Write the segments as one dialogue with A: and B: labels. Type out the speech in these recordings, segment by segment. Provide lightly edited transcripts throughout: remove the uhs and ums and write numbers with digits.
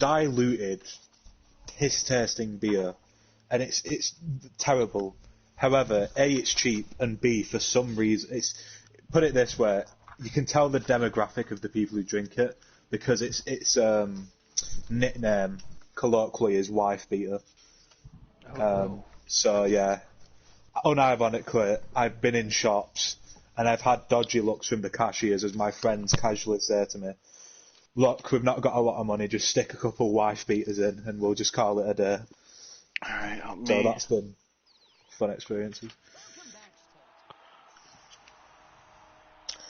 A: diluted, piss-tasting beer, and it's terrible. However, A, it's cheap, and B, for some reason, put it this way, you can tell the demographic of the people who drink it, because its nickname, colloquially, is wife beater. So yeah, unironically, I've been in shops, and I've had dodgy looks from the cashiers as my friends casually say to me, look, we've not got a lot of money, just stick a couple wife beaters in, and we'll just call it a day.
B: Alright,
A: So that's been fun experiences.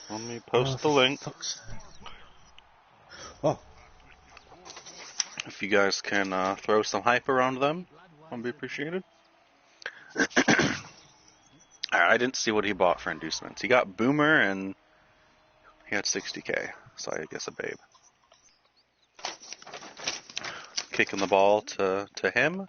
B: Let me post the link.
A: Oh.
B: If you guys can throw some hype around them, that'd be appreciated. I didn't see what he bought for inducements. He got Boomer and he had 60k, so I guess a babe. Kicking the ball to him.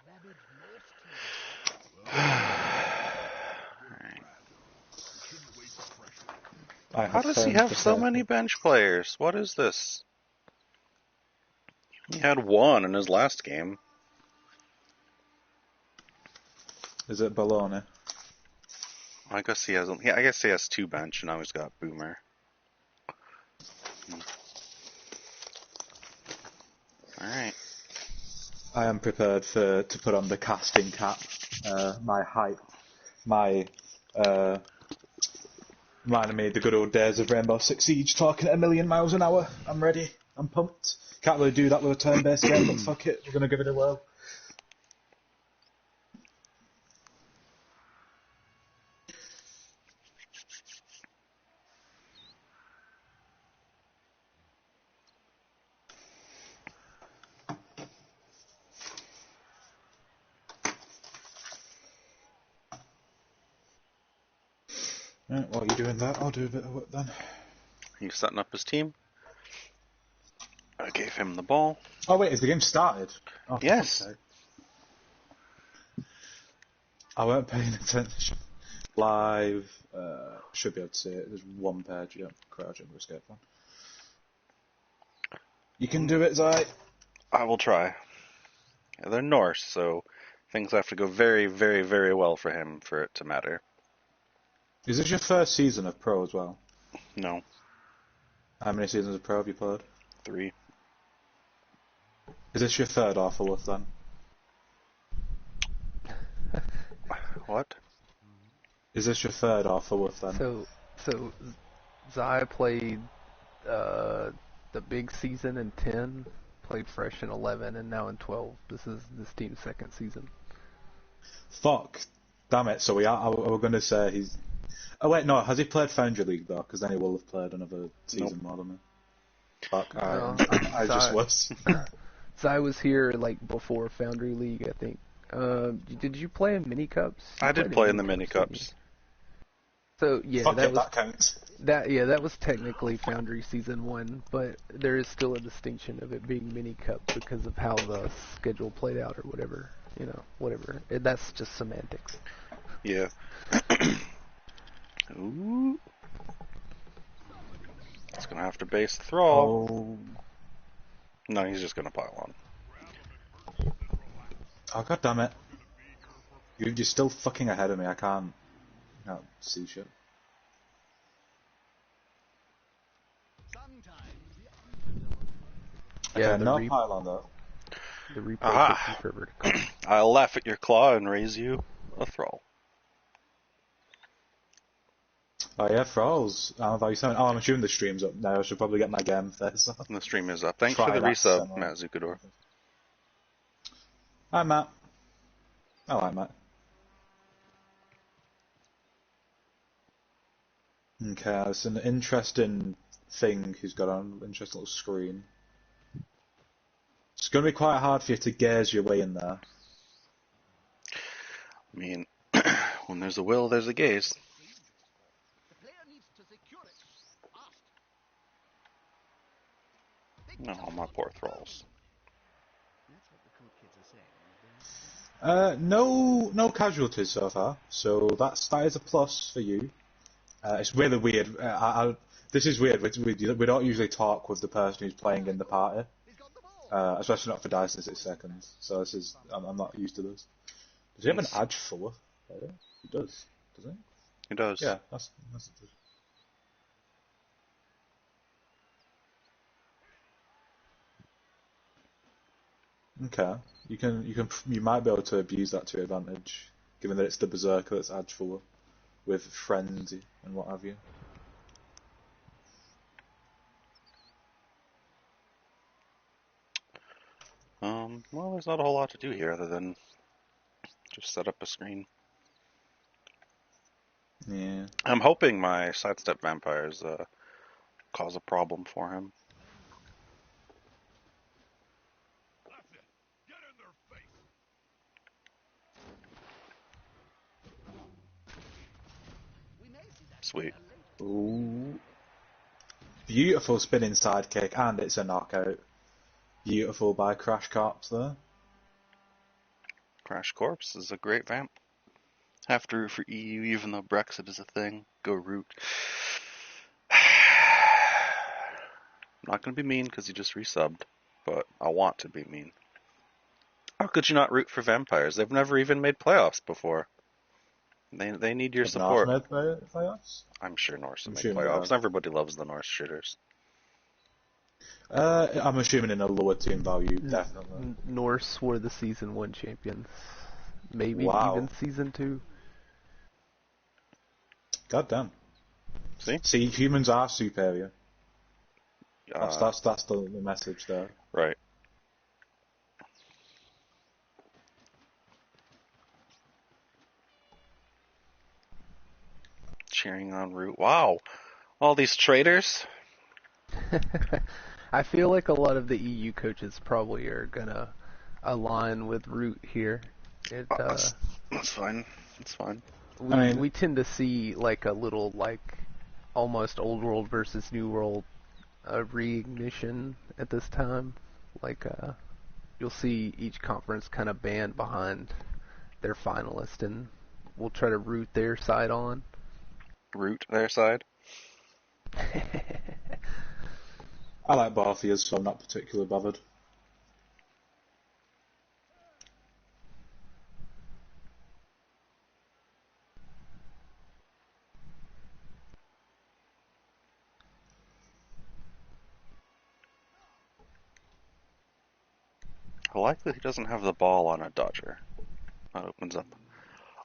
B: How does he have so many bench players? What is this? He had one in his last game.
A: Is it baloney?
B: I guess he has. I guess he has two bench, and now he's got Boomer. All right.
A: I am prepared to put on the casting cap. My hype, reminding me of the good old days of Rainbow Six Siege, talking at 1,000,000 miles an hour. I'm ready. I'm pumped. Can't really do that with a turn-based game, but fuck it, we're gonna give it a whirl. Right, while you're doing that, I'll do a bit of work then.
B: He's setting up his team. I gave him the ball.
A: Oh wait, has the game started? Oh,
B: yes.
A: I weren't paying attention. Live, should be able to see it. There's one page, yeah. Crouch and escape one. You can do it, Zai.
B: I will try. Yeah, they're Norse, so things have to go very, very, very well for him for it to matter.
A: Is this your first season of Pro as well?
B: No.
A: How many seasons of Pro have you played?
B: 3.
A: Is this your third or fourth then?
B: What?
A: Is this your third or fourth then?
C: So Zai played the big season in 10, played fresh in 11, and now in 12. This is this team's second season.
A: Fuck. Damn it, so I were going to say he's... Oh wait, no, has he played Foundry League though? Because then he will have played another season more than me. Fuck, I just was.
C: Zai was here like before Foundry League, I think. Did you play in mini cups?
B: I did play in the mini cups.
C: So yeah,
A: Fuck that counts.
C: That was technically Foundry Season 1, but there is still a distinction of it being mini cup because of how the schedule played out or whatever. You know, whatever. That's just semantics.
B: Yeah. Ooh. He's gonna have to base the throw.
A: Oh.
B: No, he's just gonna pile on.
A: Oh, god damn it. You're still fucking ahead of me, I can't see shit.
C: Yeah,
A: okay, no pylon though.
C: The replay takes you forever to come.
B: I'll laugh at your claw and raise you a throw.
A: Oh yeah, Thralls. I'm assuming the stream's up now. I should probably get my game first.
B: And the stream is up. Thanks for the resub, Matt Zucador.
A: Hi, Matt. I like Matt. Okay, it's an interesting thing he's got on. Interesting little screen. It's going to be quite hard for you to gaze your way in there.
B: I mean, when there's a will, there's a gaze. No, my poor thralls.
A: No casualties so far, so that is a plus for you. It's really weird. This is weird. We don't usually talk with the person who's playing in the party. especially not for dice in 6 seconds. So this is I'm not used to this. Does he have an edge fuller? He does, doesn't he?
B: He does.
A: Yeah, that's it. Okay, you might be able to abuse that to your advantage, given that it's the berserker that's edge fuller with frenzy and what have you.
B: Well, there's not a whole lot to do here other than just set up a screen.
A: Yeah.
B: I'm hoping my sidestep vampires cause a problem for him. Sweet.
A: Ooh. Beautiful spinning sidekick, and it's a knockout. Beautiful by Crash Corpse there.
B: Crash Corpse is a great vamp. Have to root for EU even though Brexit is a thing. Go root. I'm not going to be mean because he just resubbed, but I want to be mean. How could you not root for vampires? They've never even made playoffs before. They need your
A: Have North
B: support.
A: made playoffs?
B: I'm sure Norse will
A: I'm
B: make
A: assuming they
B: playoffs.
A: have.
B: Everybody loves the Norse shitters.
A: I'm assuming in a lower team value, definitely.
C: Norse were the season 1 champions. Maybe
A: Wow.
C: even season 2.
A: God damn.
B: See?
A: See, humans are superior. That's the message there.
B: Right. Cheering on root. Wow. All these traitors.
C: I feel like a lot of the EU coaches probably are gonna align with Root here.
B: That's fine. That's fine.
C: We tend to see like a little like almost old world versus new world reignition at this time. Like you'll see each conference kind of band behind their finalist, and we'll try to root their side on.
B: Root their side.
A: I like Barthias, so I'm not particularly bothered.
B: I like that he doesn't have the ball on a dodger. That opens up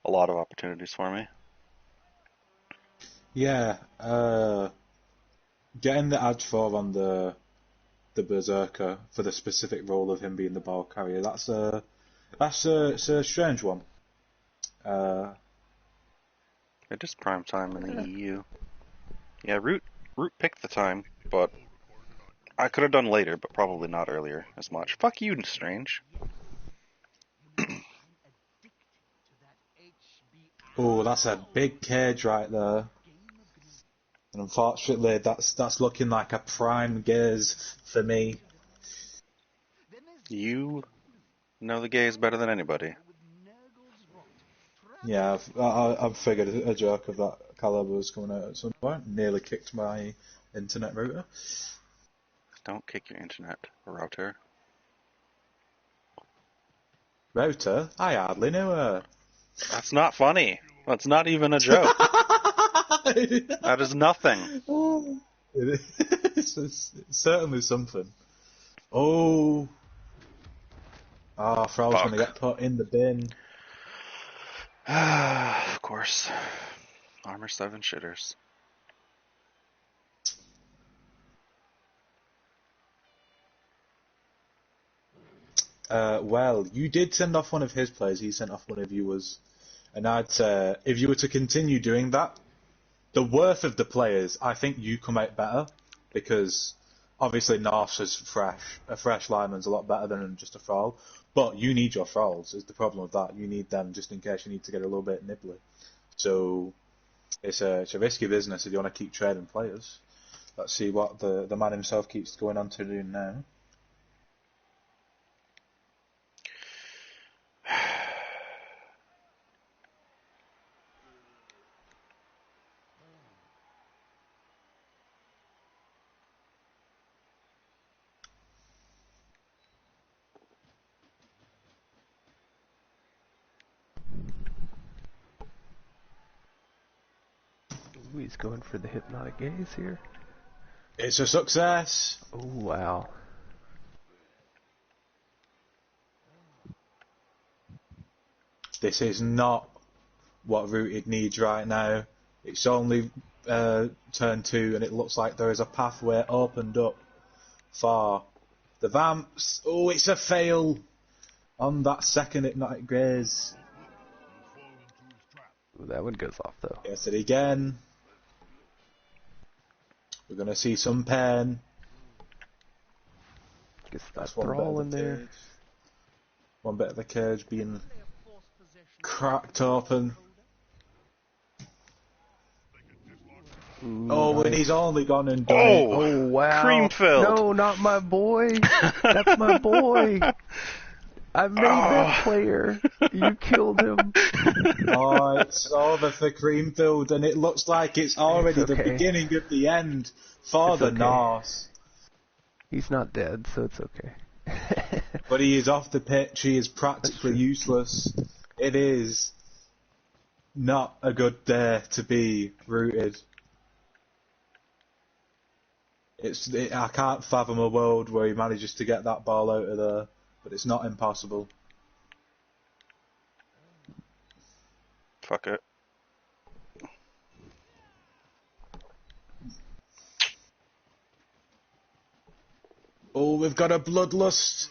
B: a lot of opportunities for me.
A: Yeah, getting the Edge 4 on the Berserker for the specific role of him being the ball carrier, it's a strange one.
B: It is prime time in the EU. Yeah, Root picked the time, but I could have done later, but probably not earlier as much. Fuck you, Strange.
A: Oh, that's a big cage right there. And unfortunately, that's looking like a prime gaze for me.
B: You know the gays better than anybody.
A: Yeah, I've figured a joke of that caliber was coming out at some point. Nearly kicked my internet router.
B: Don't kick your internet router.
A: Router? I hardly knew her.
B: That's not funny. That's not even a joke. That is nothing.
A: It's certainly something. Oh. Oh, Thrall's going to get put in the bin.
B: Of course. Armor 7 shitters.
A: Well, you did send off one of his players, he sent off one of yours. And I'd say, if you were to continue doing that, the worth of the players, I think you come out better, because obviously Norse is fresh. A fresh lineman's a lot better than just a Thrall. But you need your Thralls, is the problem with that. You need them just in case you need to get a little bit nibbly. So, it's a risky business if you want to keep trading players. Let's see what the man himself keeps going on to do now.
C: Ooh, he's going for the hypnotic gaze here.
A: It's a success.
C: Oh, wow.
A: This is not what Rooted needs right now. It's only turn 2, and it looks like there is a pathway opened up for the Vamps. Oh, it's a fail on that second hypnotic gaze.
C: Ooh, that one goes off, though.
A: Gets it again. We're going to see some pain.
C: Gets that
A: That's one bit
C: brawl
A: of
C: in
A: the
C: there.
A: cage. One bit of the cage being cracked open.
C: Ooh,
A: Oh,
C: nice.
A: and he's only gone and done it.
C: Oh, wow.
B: Cream filled.
C: No, not my boy. That's my boy. I made that player. You killed him.
A: Oh, it's over for Creamfield, and it looks like it's already
C: It's okay.
A: the beginning of the end for
C: It's
A: the
C: okay.
A: Norse.
C: He's not dead, so it's okay.
A: But he is off the pitch, he is practically
C: That's true.
A: useless. It is not a good day to be Rooted. I can't fathom a world where he manages to get that ball out of there, but it's not impossible.
B: Fuck it.
A: Oh, we've got a bloodlust.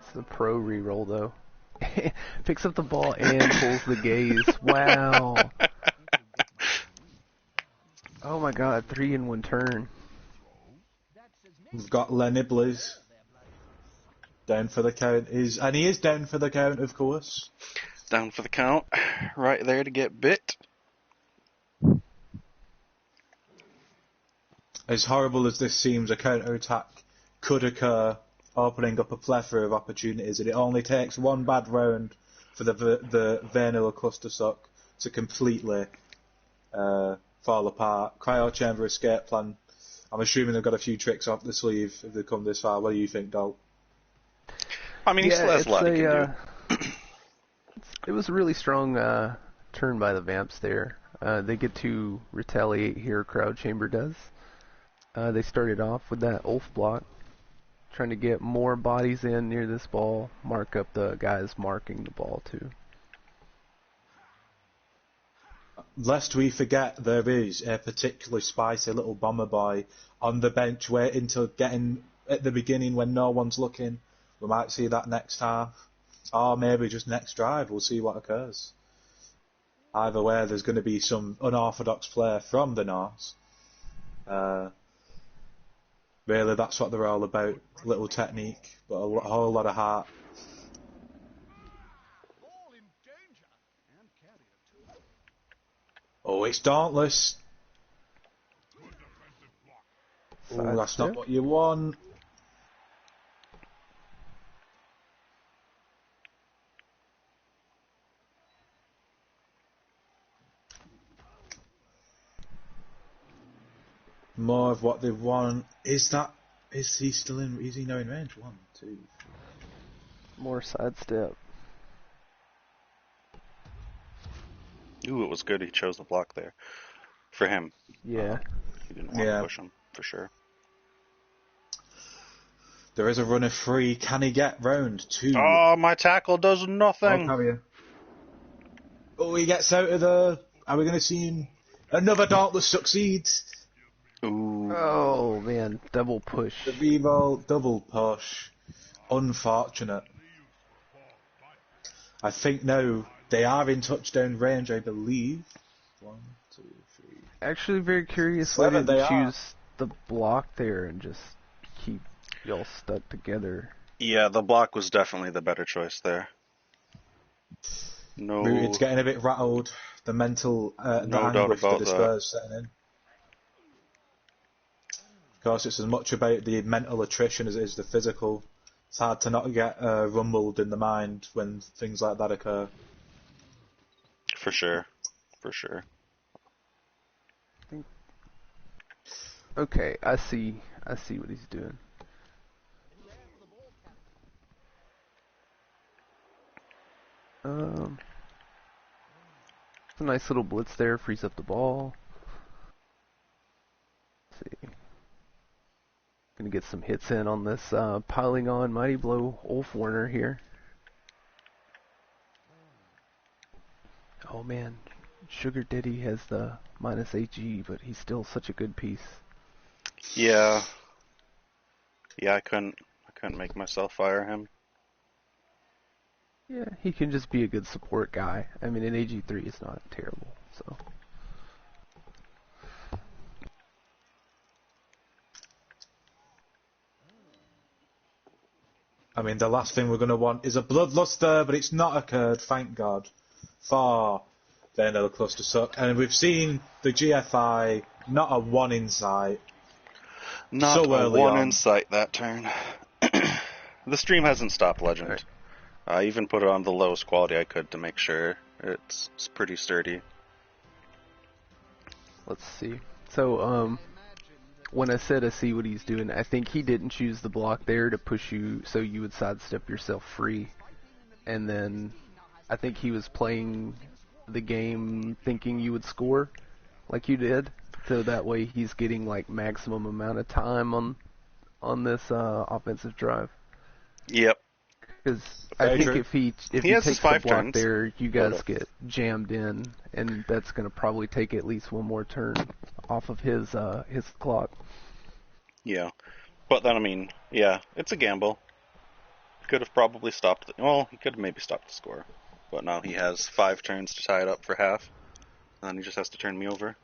C: It's the pro reroll, though. Picks up the ball and pulls the gaze. Wow. Oh my god, 3 in 1 turn.
A: We've got Leniblis down for the count. And he is down for the count, of course.
B: Down for the count. Right there to get bit.
A: As horrible as this seems, a counter-attack could occur, opening up a plethora of opportunities, and it only takes one bad round for the Veinilla Clustersuck to completely fall apart. Cryo Chamber escape plan. I'm assuming they've got a few tricks up the sleeve if they've come this far. What do you think, Dol?
B: I mean, he still has a lot he can do.
C: It was a really strong turn by the Vamps there. They get to retaliate here, Cryo Chamber does. They started off with that Ulf block, trying to get more bodies in near this ball, mark up the guys marking the ball too.
A: Lest we forget, there is a particularly spicy little bomber boy on the bench waiting to get in at the beginning when no one's looking. We might see that next half, or maybe just next drive. We'll see what occurs. Either way, there's going to be some unorthodox play from the Norse. Really, that's what they're all about. Little technique, but a whole lot of heart. Oh, it's Dauntless. Oh, that's not what you want. More of what they want. Is he still in? Is he now in range? 1, 2, 3.
C: More sidestep.
B: Ooh, it was good he chose the block there. For him.
C: Yeah.
B: He didn't want to push him, for sure.
A: There is a runner free. Can he get round 2?
B: Oh, my tackle does nothing.
A: Oh, he gets out of there. Are we going to see him? Another Dauntless succeeds.
B: Ooh.
C: Oh man, double push.
A: The reroll, double push. Unfortunate. I think now they are in touchdown range, I believe. 1, 2, 3.
C: Actually, very curious why
A: 7
C: they
A: they are.
C: choose the block there and just keep y'all stuck together.
B: Yeah, the block was definitely the better choice there. No.
A: Rooted's getting a bit rattled. The mental, the
B: doubt
A: anguish, the
B: about
A: despair
B: that.
A: is setting in. Of course, it's as much about the mental attrition as it is the physical. It's hard to not get rumbled in the mind when things like that occur.
B: For sure. For sure.
C: Okay, I see what he's doing. A nice little blitz there, frees up the ball. Let's see. Gonna get some hits in on this piling on Mighty Blow Ulf Warner here. Oh man, Sugar Daddy has the minus AG, but he's still such a good piece.
B: Yeah. Yeah, I couldn't make myself fire him.
C: Yeah, he can just be a good support guy. I mean, an AG3 is not terrible, so.
A: I mean, the last thing we're going to want is a Bloodluster, but it's not occurred, thank God, for Veinilla Clustersuck. And we've seen the GFI, not a one insight.
B: Not
A: so
B: a
A: early
B: one
A: on.
B: insight that turn. The stream hasn't stopped Legend.
C: Right.
B: I even put it on the lowest quality I could to make sure it's pretty sturdy.
C: Let's see. So, when I said I see what he's doing, I think he didn't choose the block there to push you so you would sidestep yourself free. And then I think he was playing the game thinking you would score like you did. So that way he's getting like maximum amount of time on this offensive drive.
B: Yep.
C: Because I think
A: true.
C: if he
B: He has his
C: takes the
B: 5
C: block
B: turns.
C: there, you guys get jammed in, and that's going to probably take at least one more turn off of his clock.
B: Yeah. But then, I mean, yeah, it's a gamble. Could have probably stopped well, he could have maybe stopped the score. But now he has 5 turns to tie it up for half. And then he just has to turn me over.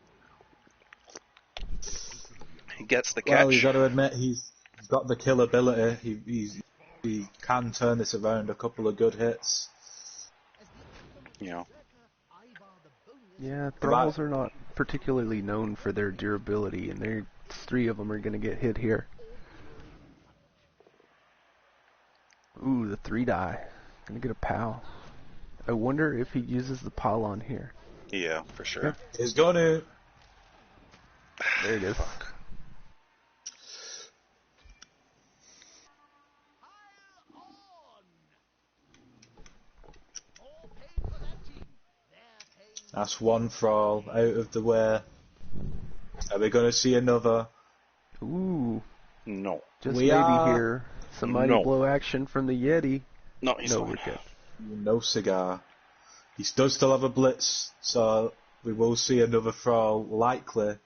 B: He gets the catch.
A: Well, you've got to admit he's got the kill ability. He can turn this around a couple of good hits.
B: You know.
C: Yeah, thralls are not particularly known for their durability, and 3 of them are going to get hit here. Ooh, the 3-die. Gonna get a POW. I wonder if he uses the pylon here.
B: Yeah, for sure.
A: He's going to.
C: There it is.
B: Fuck.
A: That's one thrall out of the way. Are we going to see another?
C: Ooh,
B: No.
C: just
A: We
C: maybe
A: are-
C: here. Some mighty
B: No.
C: blow action from the Yeti.
B: No, he's
C: No,
B: fine.
C: we're good.
A: No cigar. He does still have a blitz, so we will see another thrall likely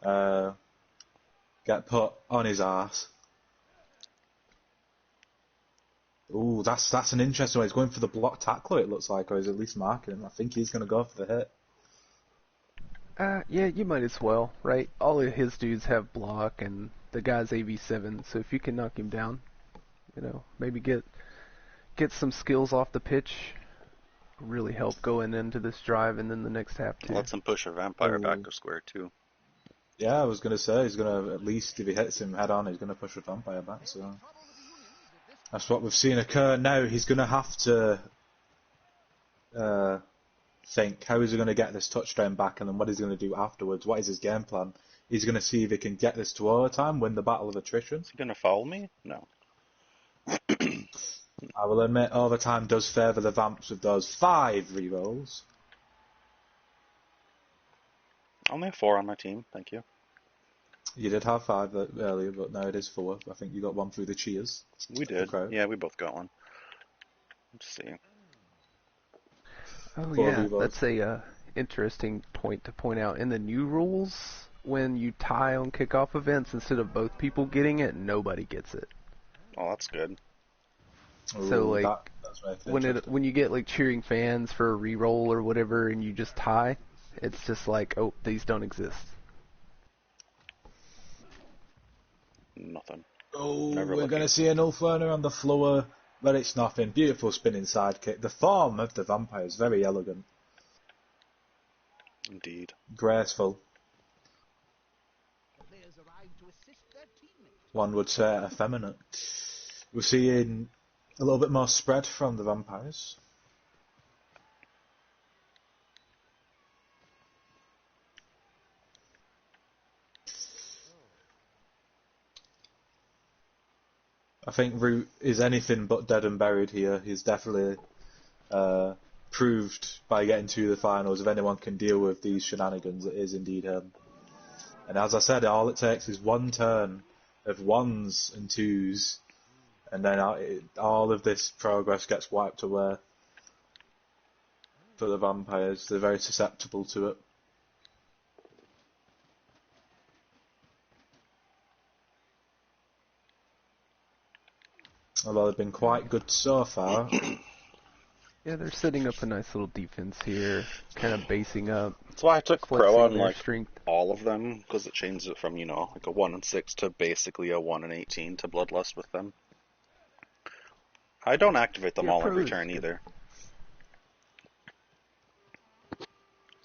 A: get put on his ass. Ooh, that's an interesting one. He's going for the block tackler, it looks like, or he's at least marking him. I think he's going to go for the hit.
C: Yeah, you might as well, right? All of his dudes have block, and the guy's AV7, so if you can knock him down, maybe get some skills off the pitch, really help going into this drive and then the next half too.
B: Lets him push a vampire
A: Ooh.
B: back to square 2.
A: Yeah, I was going to say, he's going to, at least if he hits him head on, he's going to push a vampire back, so... That's what we've seen occur. Now he's going to have to think, how is he going to get this touchdown back, and then what is he going to do afterwards? What is his game plan? He's going to see if he can get this to overtime, win the battle of attrition.
B: Is he gonna foul me? No.
A: I will admit, overtime does favour the Vamps with those 5 rerolls.
B: Only have 4 on my team, thank you.
A: You did have 5 earlier, but now it is 4. I think you got 1 through the cheers.
B: We did.
A: Okay.
B: Yeah, we both got one. Let's see.
C: Oh
A: 4
C: yeah,
A: rerolls.
C: that's a interesting point to point out. In the new rules, when you tie on kickoff events, instead of both people getting it, nobody gets it.
B: Oh, that's good.
A: Ooh,
C: So like
A: that's very interesting.
C: when you get like cheering fans for a reroll or whatever, and you just tie, it's just like, oh, these don't exist.
B: Nothing.
A: Oh,
B: Never
A: we're
B: looking.
A: going to see an Ulfwerner on the floor, but it's nothing. Beautiful spinning sidekick. The form of the vampire is very elegant,
B: Indeed.
A: graceful. One would say effeminate. We're seeing a little bit more spread from the vampires. I think Root is anything but dead and buried here. He's definitely proved by getting to the finals, if anyone can deal with these shenanigans, it is indeed him. And as I said, all it takes is one turn of ones and twos, and then all of this progress gets wiped away for the vampires. They're very susceptible to it. Although they've been quite good so far.
C: Yeah, they're setting up a nice little defense here, kind of basing up.
B: That's why I took Pro
C: flexing
B: on
C: their
B: like
C: strength.
B: all of them, because it changes it from, like a 1 and 6 to basically a 1 and 18 to Bloodlust with them. I don't activate them
C: Yeah,
B: all
C: Pro
B: every
C: is
B: turn
C: good.
B: either.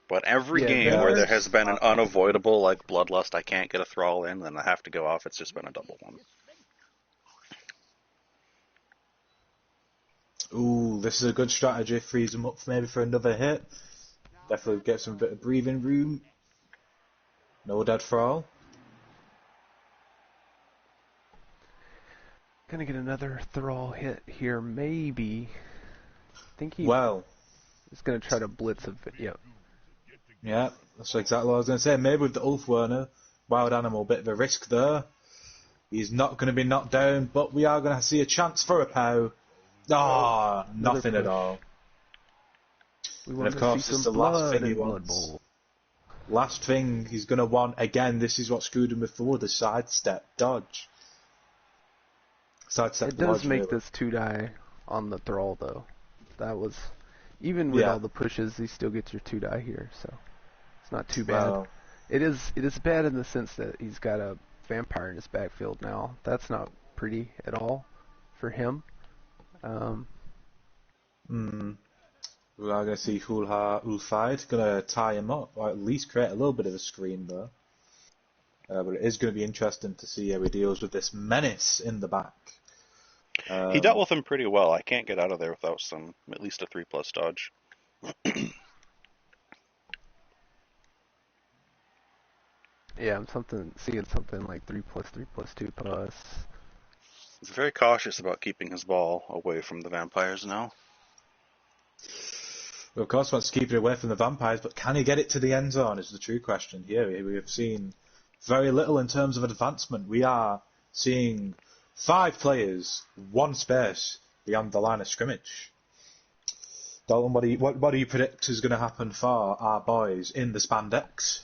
B: But every
C: Yeah,
B: game
C: they
B: where
C: are
B: there has been an unavoidable like Bloodlust, I can't get a Thrall in, then I have to go off. It's just been a double one.
A: Ooh, this is a good strategy. Freeze them up maybe for another hit. Definitely get some bit of breathing room. No dead Thrall.
C: Gonna get another Thrall hit here, maybe. I think he's
A: Well,
C: gonna try to blitz a. Yep.
A: yeah, that's exactly what I was going to say. Maybe with the Ulfwerner, wild animal, bit of a risk there. He's not going to be knocked down, but we are going to see a chance for a POW. Ah, nothing at
C: push.
A: all.
C: We
A: And
C: want
A: of
C: to
A: course,
C: see
A: it's
C: some
A: the last
C: blood
A: thing he
C: in Blood
A: wants.
C: Bowl.
A: Last thing he's going to want, again, this is what screwed him before, the sidestep dodge. Sidestep
C: It does
A: dodge,
C: make
A: really.
C: this 2-die on the Thrall, though. That was... Even with
A: Yeah.
C: all the pushes, he still gets your 2-die here, so... It's not too bad.
A: Well,
C: It is bad in the sense that he's got a vampire in his backfield now. That's not pretty at all for him.
A: we are going to see Ulfide going to tie him up, or at least create a little bit of a screen there. But it is going to be interesting to see how he deals with this menace in the back.
B: He dealt with him pretty well. I can't get out of there without at least a 3+ dodge.
C: Yeah, I'm seeing something like 3+, 3+, 2+.
B: He's very cautious about keeping his ball away from the vampires now.
A: Well, of course, wants to keep it away from the vampires, but can he get it to the end zone is the true question here. We have seen very little in terms of advancement. We are seeing 5 players, 1 space beyond the line of scrimmage. Dalton, what do you predict is going to happen for our boys in the spandex?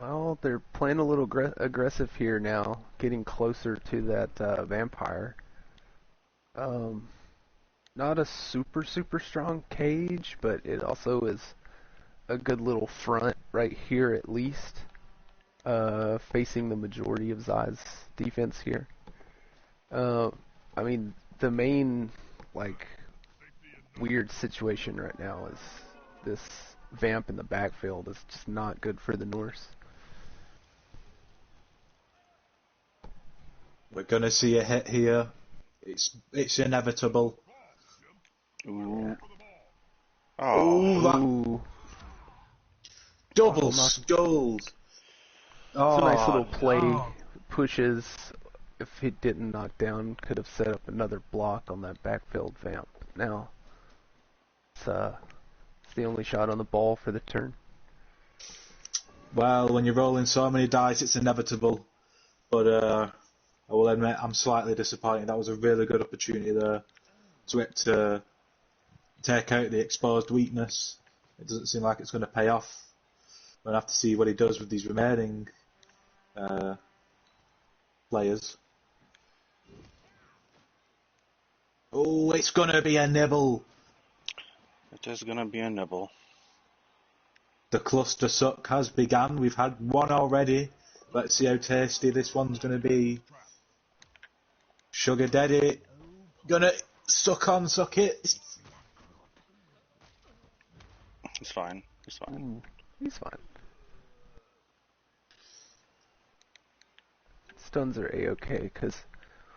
C: Well, they're playing a little aggressive here now, getting closer to that vampire. Not a super strong cage, but it also is a good little front right here at least, facing the majority of Zai's defense here. I mean, the main, weird situation right now is this vamp in the backfield is just not good for the Norse.
A: We're going to see a hit here. It's inevitable.
B: Ooh.
C: Ooh.
A: Double
C: Oh,
A: skulls.
C: It's a nice little
A: Oh,
C: play.
A: no.
C: Pushes. If he didn't knock down, could have set up another block on that backfield vamp. Now, it's the only shot on the ball for the turn.
A: Well, when you're rolling so many dice, it's inevitable. But I will admit, I'm slightly disappointed. That was a really good opportunity there to take out the exposed weakness. It doesn't seem like it's going to pay off. We'll have to see what he does with these remaining players. Oh, it's going to be a nibble.
B: It is going to be a nibble.
A: The Clustersuck has begun. We've had one already. Let's see how tasty this one's going to be. Sugar Daddy. Gonna suck it.
B: He's fine. He's fine.
C: He's fine. Stuns are a-okay, because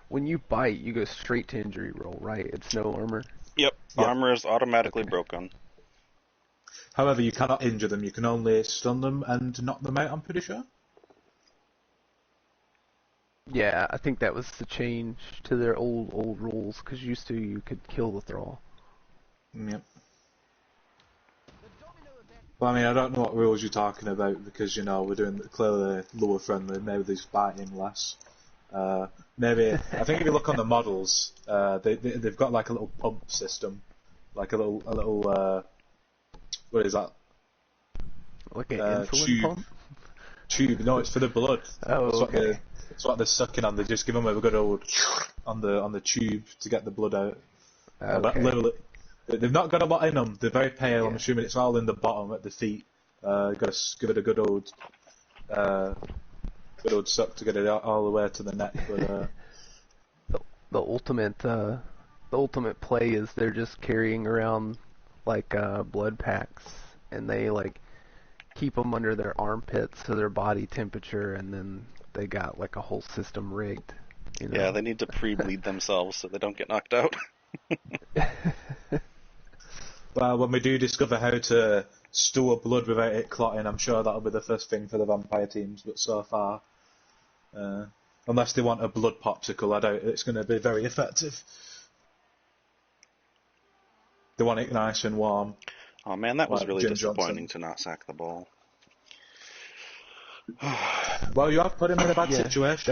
C: when you bite, you go straight to injury roll, right? It's no armor.
B: Yep. Armor is automatically broken.
A: However, you cannot injure them. You can only stun them and knock them out, I'm pretty sure.
C: Yeah, I think that was the change to their old rules, because used to you could kill the Thrall.
A: Yep. Well, I mean, I don't know what rules you're talking about because, we're doing clearly lower friendly. Maybe they're biting less. Maybe, I think if you look on the models, they've got like a little pump system. Like a little, what is that?
C: Like an insulin pump?
A: Tube. No, it's for the blood.
C: Oh, okay.
A: That's what they're sucking on. They just give them a good old on the tube to get the blood out. But
C: Okay.
A: literally, they've not got a lot in them. They're very pale.
C: Yeah.
A: I'm assuming it's all in the bottom at the feet. Got to give it a good old suck to get it out all the way to the neck. But
C: the ultimate play is they're just carrying around like blood packs, and they like keep them under their armpits to their body temperature, and then they got like a whole system rigged.
B: Yeah, they need to pre-bleed themselves so they don't get knocked out.
A: well, when we do discover how to store blood without it clotting, I'm sure that'll be the first thing for the vampire teams. But so far, unless they want a blood popsicle, I doubt it's going to be very effective. They want it nice and warm.
B: Oh man, that was
A: Like
B: really
A: Jim
B: disappointing
A: Johnson.
B: to not sack the ball.
A: Well, you have put him in a bad
C: Yeah,
A: situation.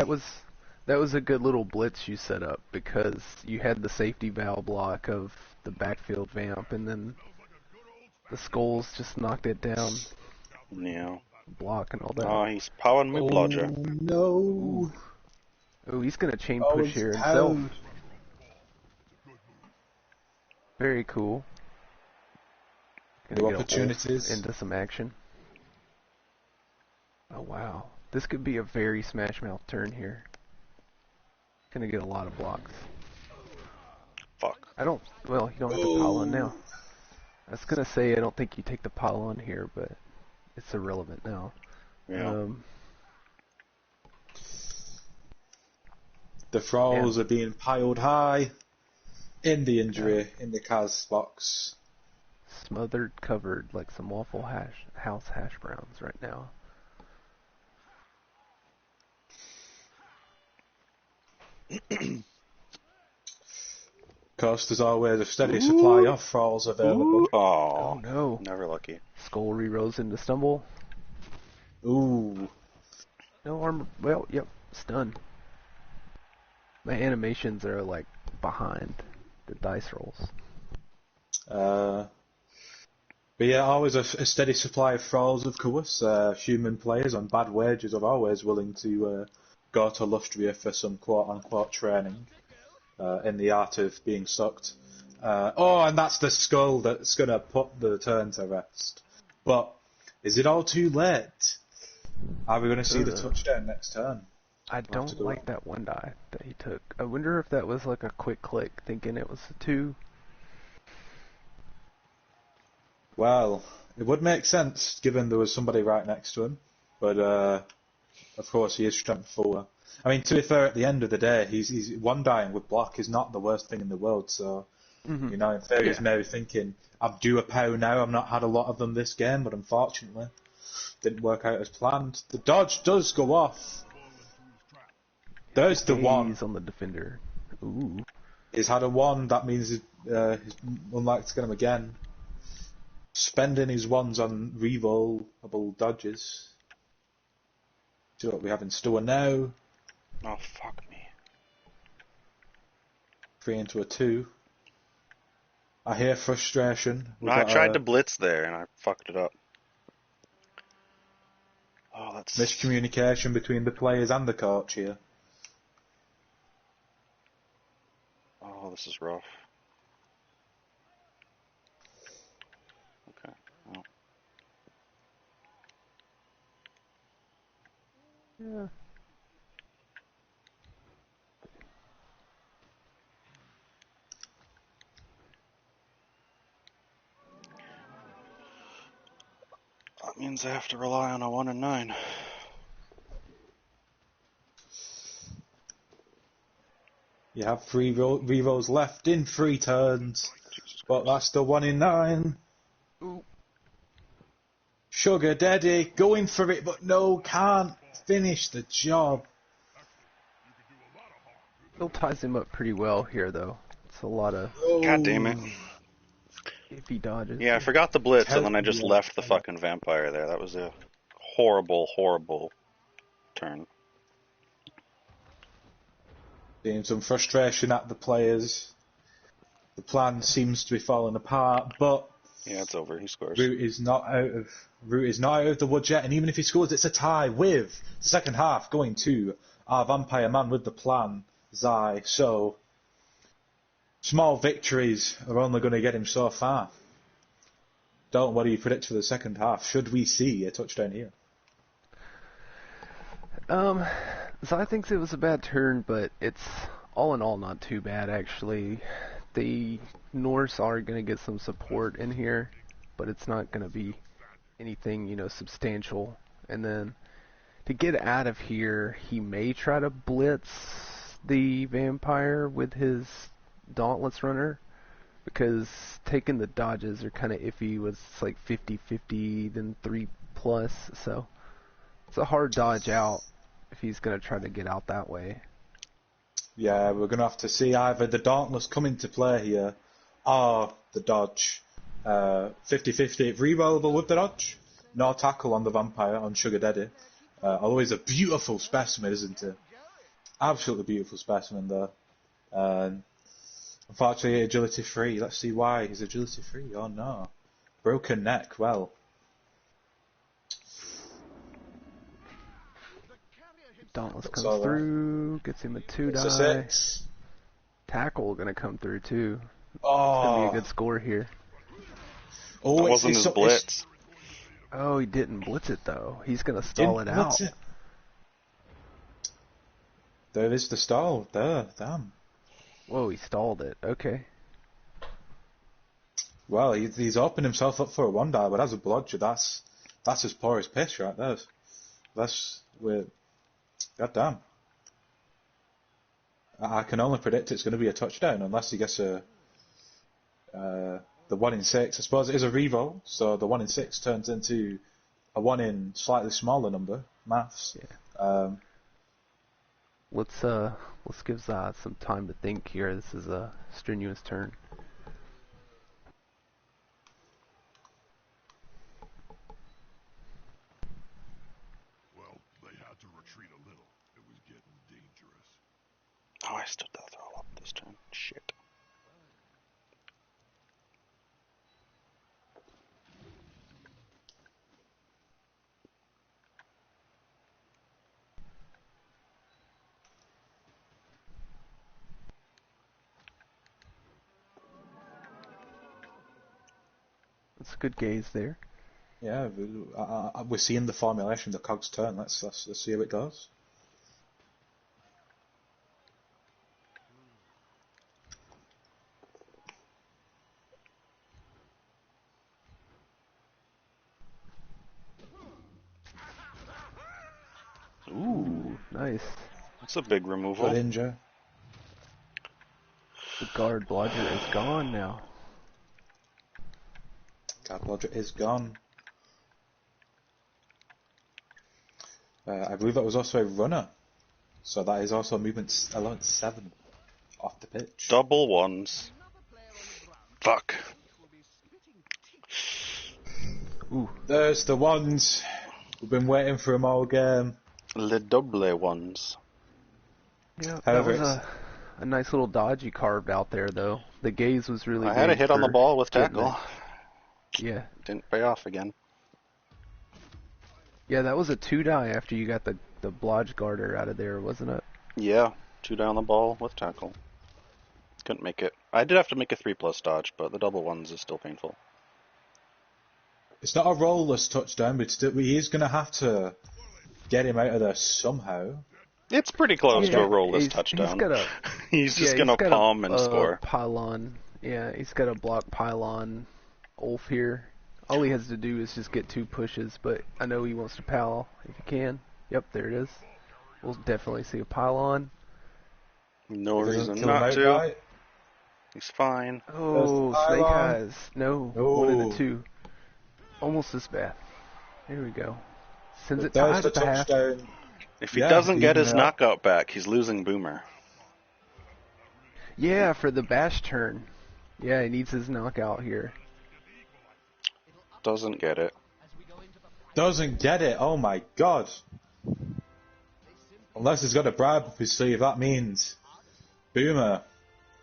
C: that was a good little blitz you set up because you had the safety valve block of the backfield vamp, and then the skulls just knocked it down,
B: Yeah.
C: block and all that.
B: Oh, he's powering me bludger.
A: No.
C: Oh, he's gonna chain
A: Oh,
C: push
A: it's
C: here himself.
A: pound.
C: Very cool.
A: New
C: Gonna get
A: opportunities.
C: into some action. Oh wow, this could be a very Smash Mouth turn here. Gonna get a lot of blocks.
B: Fuck.
C: Well, you don't have the pile on now. I was gonna say I don't think you take the pile on here, but it's irrelevant now.
B: Yeah.
A: The thralls are being piled high in the injury in the Kaz box.
C: Smothered, covered like some Waffle House hash browns right now.
A: Of course, there's always a steady supply of thralls available.
B: Oh
C: no.
B: Never lucky.
C: Skull rerolls into stumble.
A: Ooh.
C: No armor. Well, yep. Stun. My animations are like behind the dice rolls.
A: But yeah, always a steady supply of thralls, of course. Human players on bad wages are always willing to go to Lustria for some quote-unquote training in the art of being sucked. And that's the skull that's going to put the turn to rest. But is it all too late? Are we going to see the touchdown next turn?
C: I don't like that one die that he took. I wonder if that was like a quick click, thinking it was a 2.
A: Well, it would make sense given there was somebody right next to him, but of course he is strength 4. I mean, to be fair, at the end of the day, he's one dying with block is not the worst thing in the world. So, in theory, he's maybe thinking, I'm due a pow now. I've not had a lot of them this game, but unfortunately, didn't work out as planned. The dodge does go off. There's the one.
C: He's on the defender. Ooh.
A: He's had a 1. That means he's unlikely to get him again. Spending his 1s on rerollable dodges. See what we have in store now.
B: Oh, fuck me.
A: 3 into a 2. I hear frustration.
B: No, I tried to blitz there and I fucked it up. Oh, that's
A: miscommunication between the players and the coach here.
B: Oh, this is rough. Okay. Well.
C: Yeah.
B: That means I have to rely on a 1 and 9.
A: You have 3 rerolls left in 3 turns, but that's the 1 in 9.
C: Ooh.
A: Sugar Daddy going for it, but no, can't finish the job.
C: Still ties him up pretty well here, though. It's a lot of...
B: God damn it.
C: if he dodges.
B: Yeah, I forgot the blitz, and then I just
A: Yeah.
B: left the fucking vampire there. That was a horrible, horrible turn.
A: Seeing some frustration at the players. The plan seems to be falling apart, but
B: Yeah, it's over. He scores.
A: Root is not out of the woods yet, and even if he scores, it's a tie with the second half going to our vampire man with the plan, Zai. So small victories are only going to get him so far. Don't what do you predict for the second half? Should we see a touchdown here?
C: Zai thinks it was a bad turn, but it's all in all not too bad actually. The Norse are going to get some support in here, but it's not going to be anything, substantial. And then to get out of here, he may try to blitz the vampire with his Dauntless Runner, because taking the dodges are kind of iffy. It's like 50-50, then 3+, so it's a hard dodge out if he's going to try to get out that way.
A: Yeah, we're going to have to see either the Dauntless come into play here or the dodge. 50-50 rerollable with the dodge. No tackle on the vampire, on Sugar Daddy. Although he's a beautiful specimen, isn't he? Absolutely beautiful specimen there. Unfortunately, agility free. Let's see why he's agility free. Oh no. Broken neck, well.
C: Dauntless comes through, gets him a 2-die.
A: It's a 6.
C: Tackle gonna come through too.
A: Oh.
C: It's gonna be a good score here.
A: Oh,
B: That wasn't his blitz.
C: Oh, he didn't blitz it though. He's gonna stall it out.
A: There is the stall. There, damn.
C: Whoa, he stalled it. Okay.
A: Well, he's opened himself up for a 1-die, but as a blodger, that's as poor as piss right there. God damn. I can only predict it's going to be a touchdown unless he gets the 1 in 6. I suppose it is a reroll, so the 1 in 6 turns into a 1 in slightly smaller number. Maths.
C: Yeah. Let's give Zod some time to think here. This is a strenuous turn.
D: Well, they had to retreat a little. It was getting dangerous.
B: Oh, I stood that throw up this turn. Shit.
C: That's a good gaze there.
A: Yeah, we're seeing the formulation, the cogs turn. Let's see how it goes.
C: Ooh, nice.
B: That's a big removal.
A: Good injure.
C: The guard blodger is gone now.
A: Guard blodger is gone. I believe that was also a runner. So that is also movement allowance 7 off the pitch.
B: Double ones. Fuck.
C: Ooh.
A: There's the ones. We've been waiting for them all game.
B: Le double ones.
C: Yeah, that
A: However,
C: was a nice little dodge you carved out there, though. The gaze was really
B: I had a
C: big
B: hit on the
C: for
B: ball with
C: getting
B: tackle.
C: it. Yeah.
B: Didn't pay off again.
C: Yeah, that was a 2-die after you got the blodge garter out of there, wasn't it?
B: Yeah, 2 down the ball with tackle. Couldn't make it. I did have to make a 3+ dodge, but the double ones is still painful.
A: it's not a rollless touchdown, but he is going to have to get him out of there somehow.
B: It's pretty close to a rollless
C: he's
B: touchdown.
C: got a,
B: He's just gonna palm and score.
C: Pylon. Yeah, he's got a block pylon Ulf here. All he has to do is just get 2 pushes, but I know he wants to pal if he can. Yep, there it is. We'll definitely see a pylon.
B: No
A: He doesn't
B: reason
A: kill him
B: not to.
A: outright.
B: He's fine.
C: Oh,
A: There's the
C: Snake
A: pylon.
C: Eyes. No,
A: No.
C: 1 and a 2. Almost as bad. Here we go. Sends it
A: There's
C: tied
A: the
C: at the half.
A: touchdown.
B: If he
A: Yeah,
B: doesn't get his
A: even out.
B: knockout back, he's losing Boomer.
C: Yeah, for the bash turn. Yeah, he needs his knockout here.
B: Doesn't get it.
A: Doesn't get it. Oh my god. Unless he's got a bribe up his sleeve, that means Boomer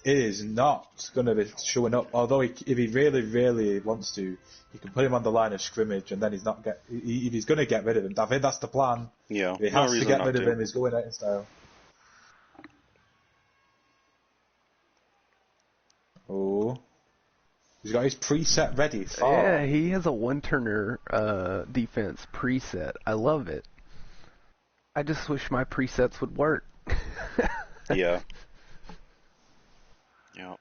A: is not going to be showing up. Although if he really, really wants to, he can put him on the line of scrimmage, and then he's not get. If he's going to get rid of him, I think that's the plan.
B: Yeah,
A: If he
B: no
A: has to
B: reason
A: get
B: not
A: rid of
B: to.
A: him, he's going out in style. Oh, he's got his preset ready.
C: Yeah, he has a one-turner defense preset. I love it. I just wish my presets would work.
B: Yeah. Yeah.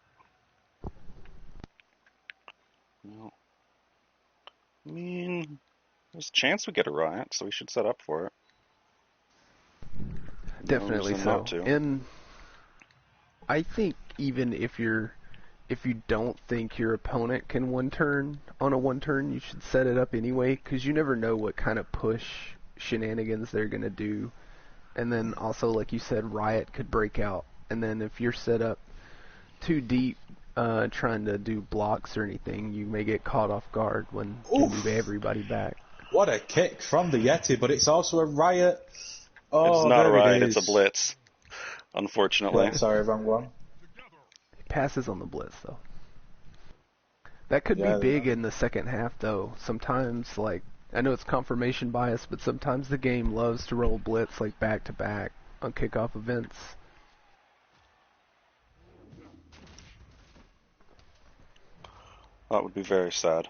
B: No. I mean, there's a chance we get a riot, so we should set up for it.
C: Definitely
B: reason
C: so.
B: not to.
C: And I think even if you don't think your opponent can one turn on a one turn, you should set it up anyway, because you never know what kind of push shenanigans they're gonna do. And then also, like you said, riot could break out. And then if you're set up too deep, trying to do blocks or anything, you may get caught off guard when you move everybody back.
A: What a kick from the Yeti, but it's also a riot. Oh,
B: It's not a
A: there
B: riot,
A: it
B: it's a
A: is.
B: blitz. Unfortunately.
A: Yeah, sorry, wrong one.
C: He passes on the blitz, though. That could
A: Yeah,
C: be big in the second half, though. Sometimes, like, I know it's confirmation bias, but sometimes the game loves to roll blitz, like, back-to-back on kickoff events.
B: That would be very sad.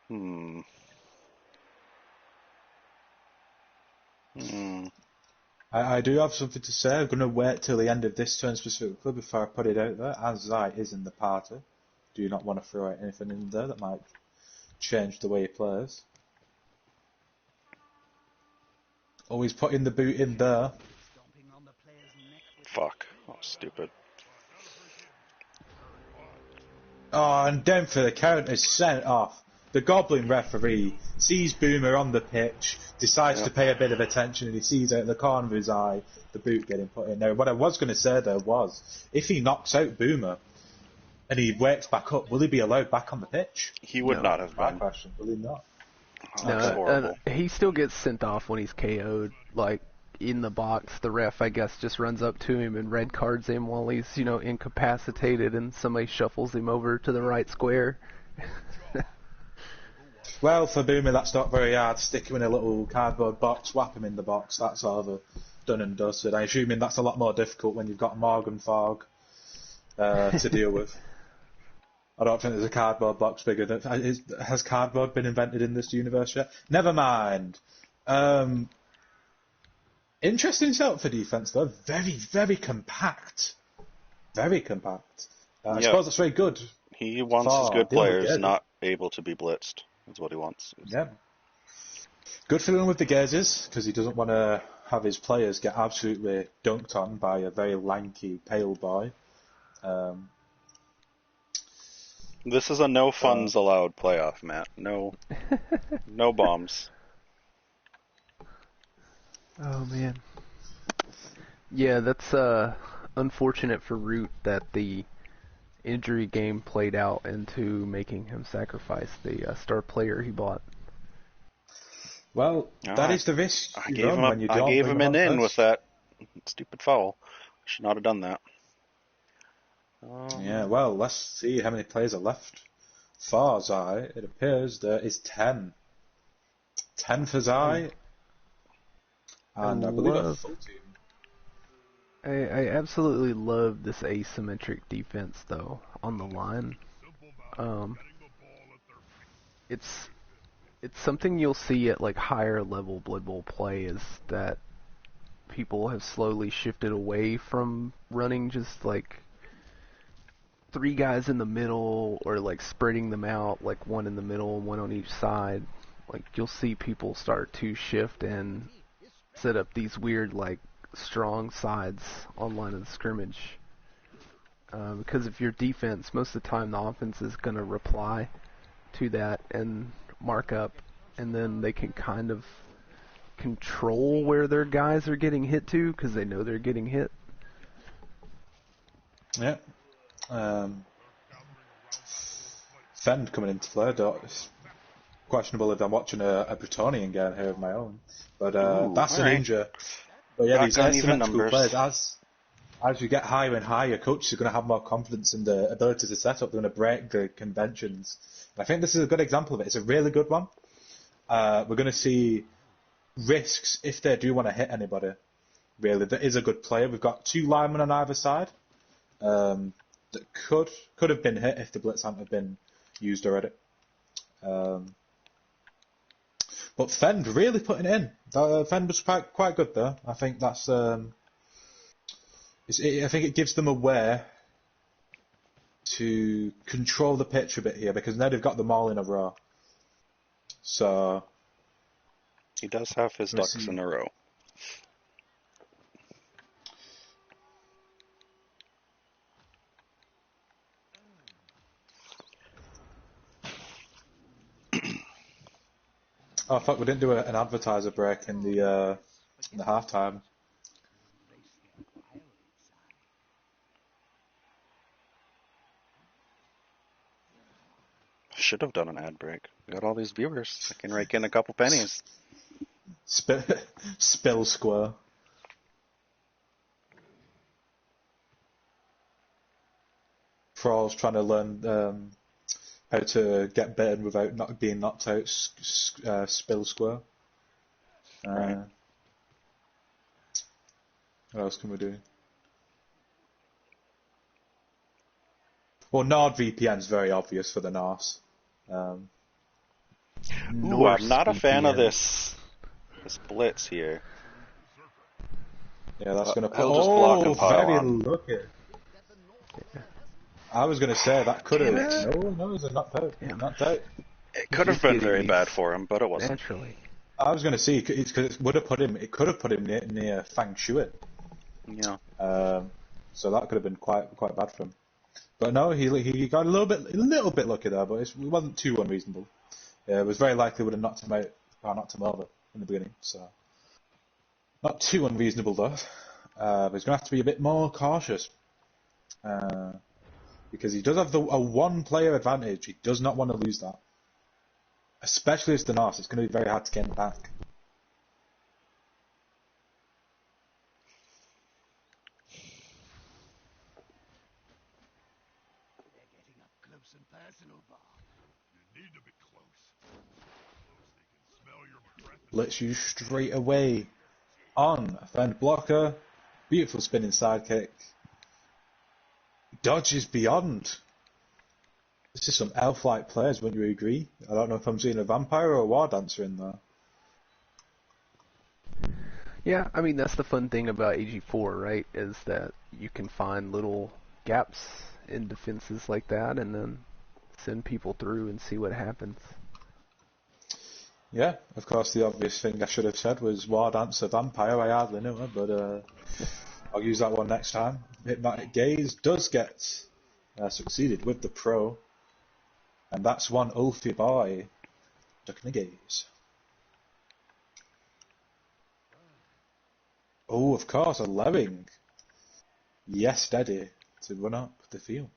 B: Hmm.
A: I do have something to say. I'm going to wait till the end of this turn specifically before I put it out there. As Zai is in the party, do you not want to throw out anything in there that might change the way he plays? Always putting the boot in there.
B: Fuck. Oh, stupid.
A: Oh, and down for the count is sent off. The Goblin referee sees Boomer on the pitch, decides to pay a bit of attention, and he sees out of the corner of his eye the boot getting put in. Now, what I was going to say there was, if he knocks out Boomer and he wakes back up, will he be allowed back on the pitch?
B: He would not have
A: My
B: been.
A: question. Will he not?
B: Oh, that's horrible.
C: He still gets sent off when he's KO'd. Like, in the box, the ref, I guess, just runs up to him and red cards him while he's, incapacitated, and somebody shuffles him over to the right square.
A: Well, for Boomer, that's not very hard. Stick him in a little cardboard box, whap him in the box. That's sort of done and dusted. I'm assuming that's a lot more difficult when you've got Morgan Fog to deal with. I don't think there's a cardboard box bigger than... Has cardboard been invented in this universe yet? Never mind. Interesting setup for defense, though. Very, very compact. Very compact. I suppose that's very good.
B: He wants his good players not able to be blitzed. That's what he wants.
A: Yeah. Good for him with the gazes, because he doesn't want to have his players get absolutely dunked on by a very lanky, pale boy.
B: This is a no funds allowed playoff, Matt. No, no bombs.
C: Oh, man. Yeah, that's unfortunate for Root that the injury game played out into making him sacrifice the star player he bought.
A: Well, that is the risk
B: I
A: you
B: gave
A: run
B: him,
A: when you don't
B: I gave
A: bring
B: him an
A: on
B: in
A: first.
B: with that stupid foul. Should not have done that.
A: Yeah, well, let's see how many players are left. For Zai, it appears there is 10. 10 for Zai. And I believe a full team.
C: I absolutely love this asymmetric defense, though, on the line. It's something you'll see at like higher level Blood Bowl play, is that people have slowly shifted away from running just like 3 guys in the middle, or like spreading them out, like 1 in the middle, 1 on each side. Like, you'll see people start to shift and set up these weird, like, strong sides on line of the scrimmage. Because if your defense, most of the time the offense is going to reply to that and mark up, and then they can kind of control where their guys are getting hit to, because they know they're getting hit.
A: Yeah. Fend coming into play. It's questionable if I'm watching a Bretonian game here of my own. But
B: Ooh,
A: that's a
B: alright.
A: ninja. But yeah,
B: Back
A: these
B: on even
A: asymmetrical
B: numbers.
A: players, as you get higher and higher, coaches are going to have more confidence in the ability to set up. They're going to break the conventions. And I think this is a good example of it. It's a really good one. We're going to see risks if they do want to hit anybody. Really, that is a good player. We've got 2 linemen on either side that could have been hit if the blitz hadn't have been used already. But Fend really putting it in. Fend was quite good there. I think that's. I think it gives them a way to control the pitch a bit here because now they've got them all in a row. So
B: He does have his ducks in a row.
A: Oh, fuck, we didn't do an advertiser break in the halftime.
B: Should have done an ad break. We got all these viewers. I can rake in a couple pennies.
A: Spill square. Thrall's trying to learn how to get bitten without not being knocked out. Spill square.
B: Right.
A: What else can we do? Well, NordVPN's very obvious for the Norse.
B: Ooh,
C: Norse
B: I'm not a fan of
C: VPN.
B: this blitz here.
A: Yeah, that's going to put.
B: He'll just block and pile
A: very
B: on.
A: lucky. I was going to say that could have.
C: Damn it.
A: No, he's knocked out.
C: Yeah.
A: Knocked out.
B: It could have
C: Just
B: been
C: getting
B: very
C: these
B: bad for him, but it wasn't.
C: Naturally.
A: I was going to say because it would have put him. It could have put him near Fang Shui.
B: Yeah.
A: So that could have been quite bad for him. But no, he got a little bit lucky there, but it wasn't too unreasonable. It was very likely would have knocked him out or knocked him over in the beginning. So not too unreasonable though. But he's going to have to be a bit more cautious because he does have a 1-player advantage. He does not want to lose that, especially as the Norse. It's going to be very hard to get him back.
D: You need to be close. Close, they can smell your breath.
A: Blitz you straight away on a Fend blocker. Beautiful spinning sidekick. Dodges beyond. This is some elf-like players, wouldn't you agree? I don't know if I'm seeing a vampire or a war dancer in there.
C: Yeah, I mean, that's the fun thing about AG4, right? Is that you can find little gaps in defenses like that and then send people through and see what happens.
A: Yeah, of course, the obvious thing I should have said was war dancer vampire. I hardly knew her, but I'll use that one next time. Hypnotic Gaze does get succeeded with the pro, and that's one Ulfie boy ducking the gaze. Oh, of course, allowing Yes Daddy to run up the field.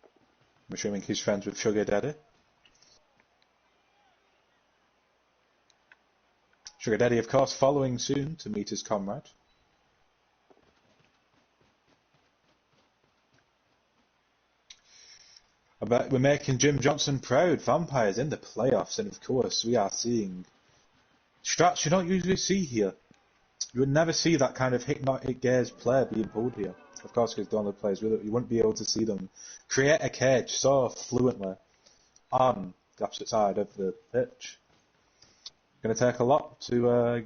A: I'm assuming he's friends with Sugar Daddy. Sugar Daddy, of course, following soon to meet his comrade. I bet we're making Jim Johnson proud. Vampires in the playoffs, and of course we are seeing strats you don't usually see here. You would never see that kind of hypnotic gaze player being pulled here. Of course, because the only players with it, you wouldn't be able to see them create a cage so fluently on the opposite side of the pitch. It's going to take a lot to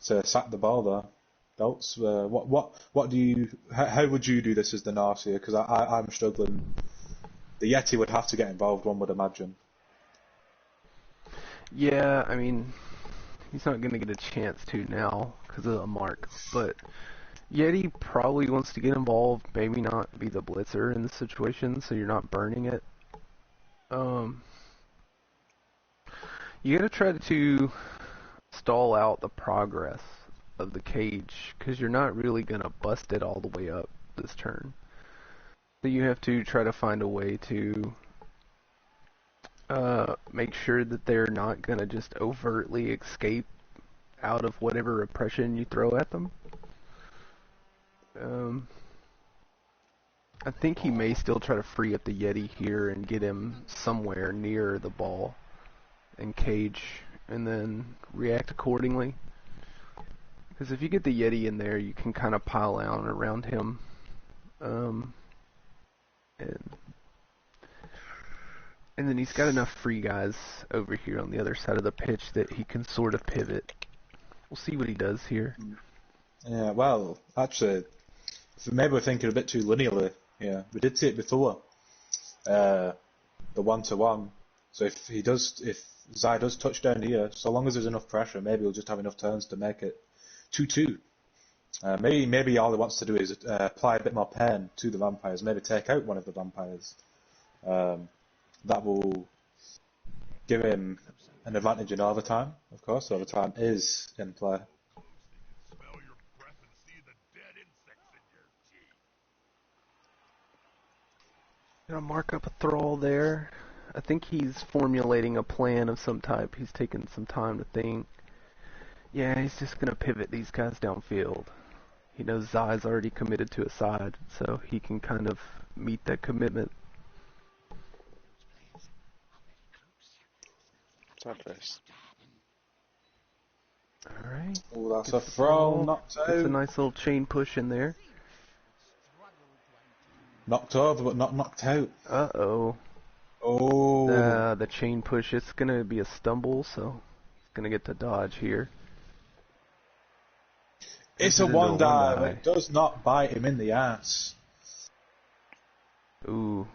A: sack the ball there. Belts, what do you? How would you do this as the Norse here? Because I'm struggling. The Yeti would have to get involved, one would imagine.
C: Yeah, I mean, he's not going to get a chance to now because of the mark, but Yeti probably wants to get involved, maybe not be the blitzer in the situation, so you're not burning it. You got to try to stall out the progress of the cage, because you're not really going to bust it all the way up this turn. So you have to try to find a way to make sure that they're not going to just overtly escape out of whatever oppression you throw at them. I think he may still try to free up the Yeti here and get him somewhere near the ball and cage, and then react accordingly. Because if you get the Yeti in there, you can kind of pile on around him. And then he's got enough free guys over here on the other side of the pitch that he can sort of pivot. We'll see what he does here.
A: Yeah, well, actually, maybe we're thinking a bit too linearly. Yeah, we did see it before. The 1-to-1. So if Zai does touch down here, so long as there's enough pressure, maybe he'll just have enough turns to make it 2-2. Maybe all he wants to do is apply a bit more pain to the vampires. Maybe take out one of the vampires. That will give him an advantage in overtime, of course. Overtime is in play.
D: Smell your breath and see the dead insects in your teeth.
C: Gonna mark up a thrall there. I think he's formulating a plan of some type. He's taking some time to think. Yeah, he's just gonna pivot these guys downfield. He knows Zai's already committed to a side, so he can kind of meet that commitment.
B: What's that face?
C: Alright.
A: Oh, that's a throw, knocked out.
C: It's a nice little chain push in there.
A: Knocked over, but not knocked out.
C: Uh-oh.
A: Oh.
C: The chain push, it's gonna be a stumble, so he's gonna get to dodge here.
A: It's a one dive. It does not bite him in the ass.
C: Ooh.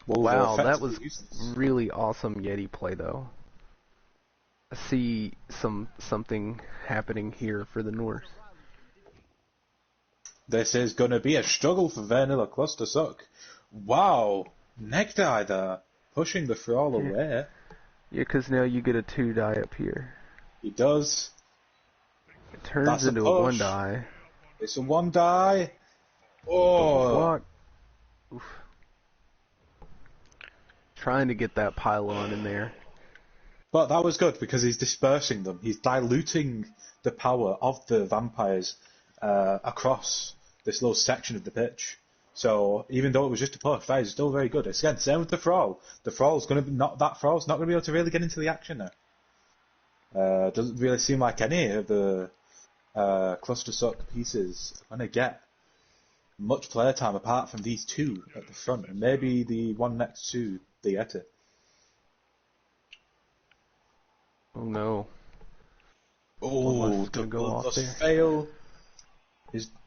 A: Wolves
C: Wow,
A: are
C: that was
A: useless.
C: really awesome Yeti play, though. I see something happening here for the Norse.
A: This is going to be a struggle for Veinilla Clustersuck. Wow, neck die there, pushing the thrall away.
C: Yeah, because now you get a 2-die up here.
A: He does.
C: It turns
A: That's
C: into a 1-die.
A: It's a 1-die. Oh.
C: Block. Oof. Trying to get that pylon in there.
A: But that was good because he's dispersing them. He's diluting the power of the vampires across this little section of the pitch. So even though it was just a push, that is still very good. It's again same with the thrall. The thrall's going to be that thrall's not going to be able to really get into the action now. Doesn't really seem like any of the Clustersuck pieces are going to get much player time apart from these two at the front, and maybe the one next to the Yeti.
C: Oh no.
A: Oh,
C: the
A: bloodlust fail.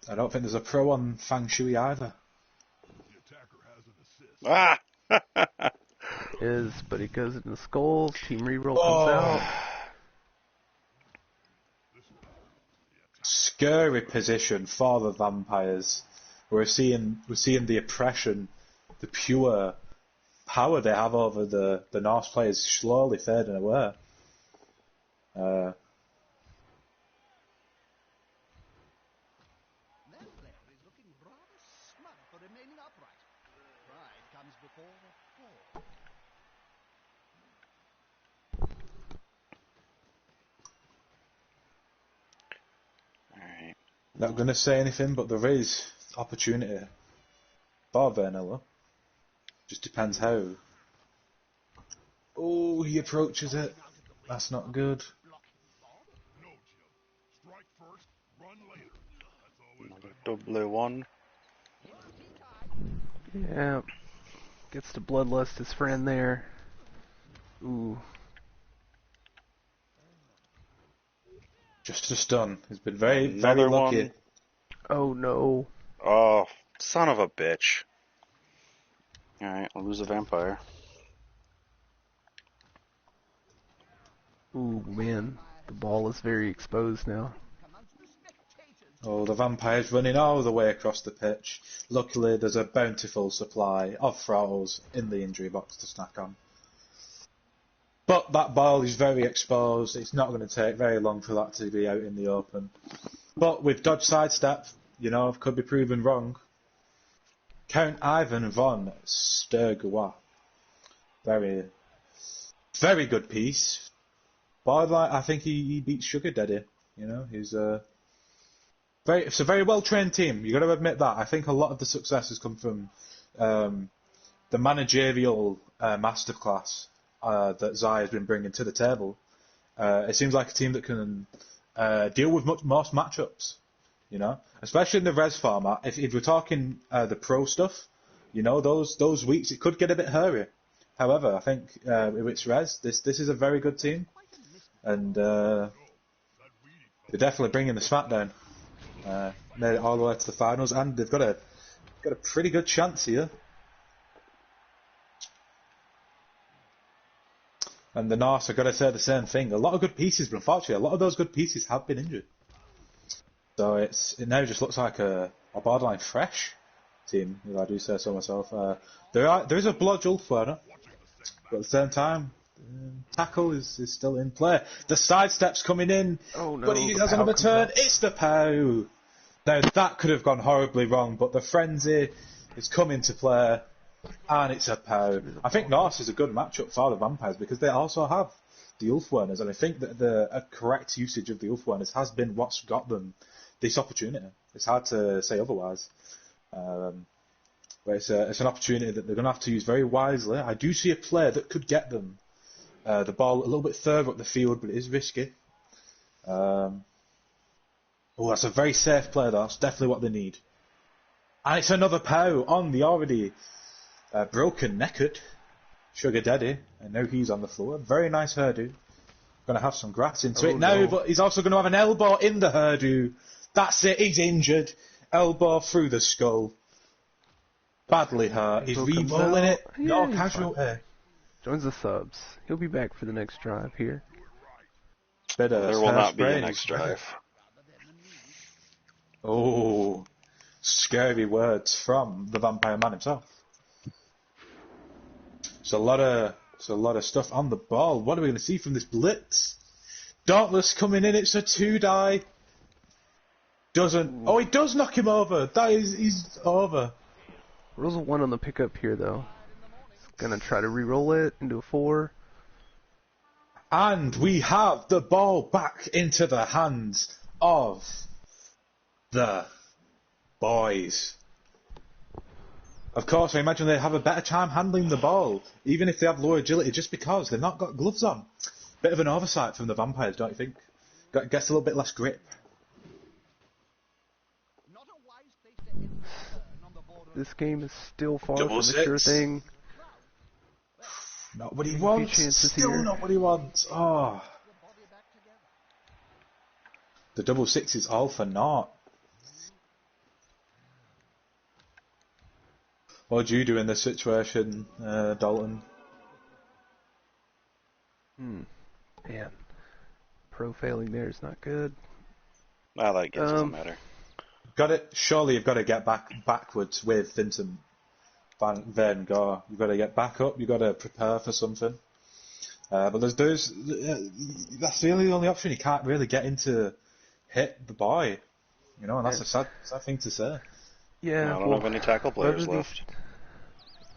A: I don't think there's a pro on Fang Shui either.
D: The attacker has an assist.
B: Ah!
C: Is, but he goes into the skulls. Team reroll comes out.
A: Scary position for the vampires. We're seeing the oppression, the pure power they have over the Norse players slowly fading away.
E: That player is looking rather smug for remaining upright. Pride comes before the fall.
B: Alright.
A: Not going to say anything, but there is opportunity for Veinilla. Just depends how. Oh, he approaches it. That's not good.
D: No, Jim. Strike first, run later. That's always
B: Another double one.
C: Yeah. Gets to bloodlust his friend there. Ooh.
A: Just a stun. He's been very
B: Another
A: lucky.
B: one.
C: Oh no.
B: Oh, son of a bitch. Alright, I'll lose a vampire.
C: Ooh, man. The ball is very exposed now.
A: Oh, the vampire's running all the way across the pitch. Luckily, there's a bountiful supply of thralls in the injury box to snack on. But that ball is very exposed. It's not going to take very long for that to be out in the open. But with dodge sidestep, could be proven wrong. Count Ivan von Sturgois. Very, very good piece. Borderline, I think he beats Sugar Daddy. He's it's a very well trained team. You got to admit that. I think a lot of the success has come from the managerial masterclass that Zai has been bringing to the table. It seems like a team that can deal with most matchups. Especially in the res format. If we're talking the pro stuff, those weeks it could get a bit hairy. However, I think if it's res, this is a very good team, and they're definitely bringing the SmackDown. Made it all the way to the finals, and they've got a pretty good chance here. And the Norse, I've got to say the same thing. A lot of good pieces, but unfortunately, a lot of those good pieces have been injured. So it now just looks like a borderline fresh team, if I do say so myself. There is a Blodge Ulfwerner, but at the same time, tackle is still in play. The sidestep's coming in, but he has another turn. It's the POW! Now that could have gone horribly wrong, but the frenzy is coming to play, and it's a POW. I think Norse is a good matchup for the Vampires because they also have the Ulfwerners, and I think that a correct usage of the Ulfwerners has been what's got them this opportunity. It's hard to say otherwise. But it's an opportunity that they're going to have to use very wisely. I do see a player that could get them the ball a little bit further up the field, but it is risky. That's a very safe play, though. That's definitely what they need. And it's another POW on the already broken necked Sugar Daddy, and now he's on the floor. Very nice hairdo. Going to have some grass into it now, but he's also going to have an elbow in the hairdo. That's it, he's injured. Elbow through the skull. Badly hurt. He's re-rolling it. No casualty.
C: Joins the subs. He'll be back for the next drive here.
B: There will not be a next drive.
A: Oh, scary words from the Vampire Man himself. It's a lot of stuff on the ball. What are we going to see from this blitz? Dauntless coming in. It's a 2-die. Doesn't. Oh, he does knock him over. He's over.
C: Rolls a 1 on the pickup here, though. He's gonna try to re-roll it into a 4.
A: And we have the ball back into the hands of the boys. Of course, I imagine they have a better time handling the ball, even if they have lower agility, just because they've not got gloves on. Bit of an oversight from the Vampires, don't you think? Gets a little bit less grip.
C: This game is still far
A: Double
C: from
A: six.
C: a sure thing.
A: Not what he wants. Still
C: here.
A: not what he wants. Oh. The double six is all for naught. What do you do in this situation, Dalton?
C: Man. Pro failing there is not good.
B: Well, that doesn't matter.
A: Surely you've got to get backwards with Vincent Van Gogh. You've got to get back up. You've got to prepare for something. But that's the only option. You can't really get into hit the boy. And that's a sad thing to say.
C: Yeah,
B: I don't have any tackle players left.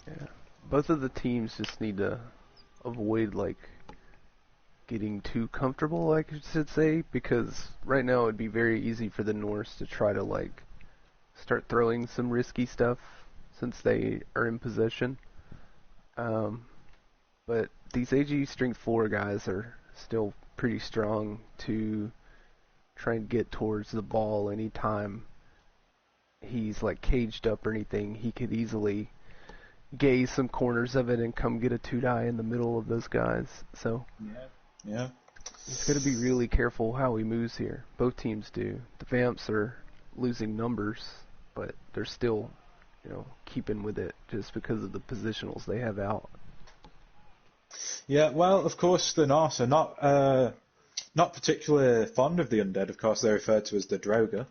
C: Yeah, both of the teams just need to avoid getting too comfortable, I should say, because right now it'd be very easy for the Norse to try to start throwing some risky stuff since they are in possession. But these AG Strength 4 guys are still pretty strong to try and get towards the ball anytime he's caged up or anything. He could easily gaze some corners of it and come get a 2-die in the middle of those guys. So
A: yeah.
C: He's got to be really careful how he moves here. Both teams do. The Vamps are losing numbers, but they're still, keeping with it just because of the positionals they have out.
A: Yeah, well, of course, the Norse are not particularly fond of the undead. Of course, they're referred to as the Droga.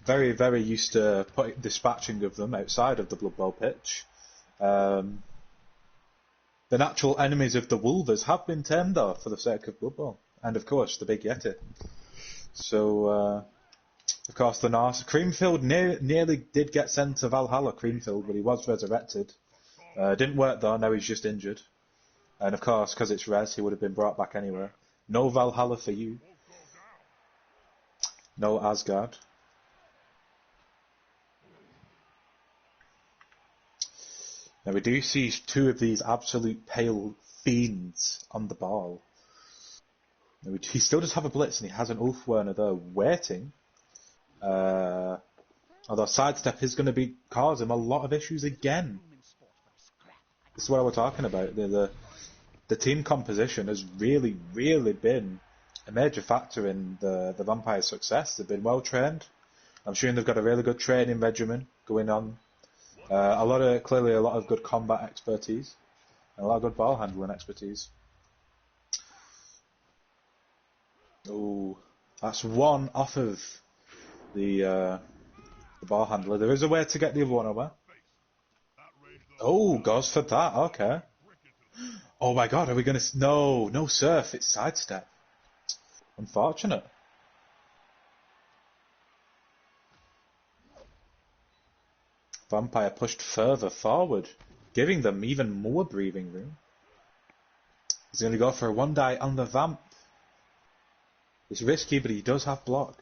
A: Very, very used to dispatching of them outside of the Blood Bowl pitch. The natural enemies of the Wolvers have been tamed, though, for the sake of Blood Bowl. And, of course, the Big Yeti. So, of course, the Norse. Creamfield nearly did get sent to Valhalla, Creamfield, but he was resurrected. Didn't work though, now he's just injured. And of course, because it's res, he would have been brought back anyway. No Valhalla for you. No Asgard. Now we do see two of these absolute pale fiends on the ball. Now he still does have a blitz and he has an Ulfwerner there waiting. Although sidestep is going to be cause him a lot of issues again. This is what we're talking about. The team composition has really, really been a major factor in the Vampire's success. They've been well trained. I'm sure they've got a really good training regimen going on. Clearly a lot of good combat expertise and a lot of good ball handling expertise. Oh, that's one off of the ball handler. There is a way to get the other one over. Oh, goes for that. Okay. Oh my God, are we going to... No surf, it's sidestep. Unfortunate. Vampire pushed further forward, giving them even more breathing room. He's going to go for a one die on the Vamp. It's risky, but he does have block.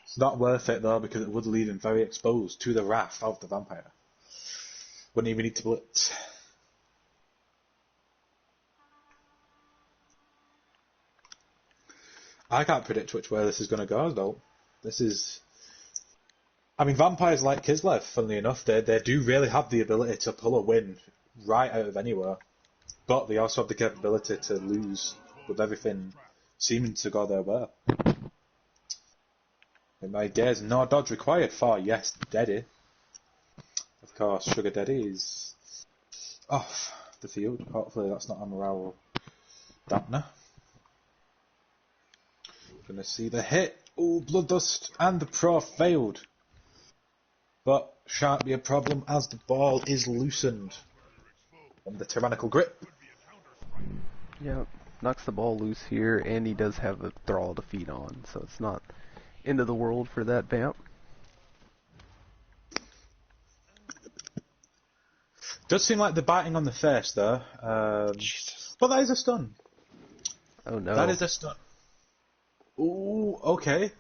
A: It's not worth it though, because it would leave him very exposed to the wrath of the Vampire. Wouldn't even need to blitz. I can't predict which way this is going to go, though. This is... I mean, vampires like Kislev, funnily enough, they do really have the ability to pull a win right out of anywhere. But they also have the capability to lose with everything seeming to go their way. In my days, no dodge required for, yes, Daddy. Of course, Sugar Daddy is off the field. Hopefully that's not a morale dampener. Gonna see the hit. Oh, Bloodlust, and the Pro failed. But shan't be a problem as the ball is loosened from the tyrannical grip.
C: Yep, knocks the ball loose here, and he does have a Thrall to feed on, so it's not end of the world for that Vamp.
A: Does seem like they're biting on the face there. But that is a stun.
C: Oh no.
A: That is a stun. Ooh, okay.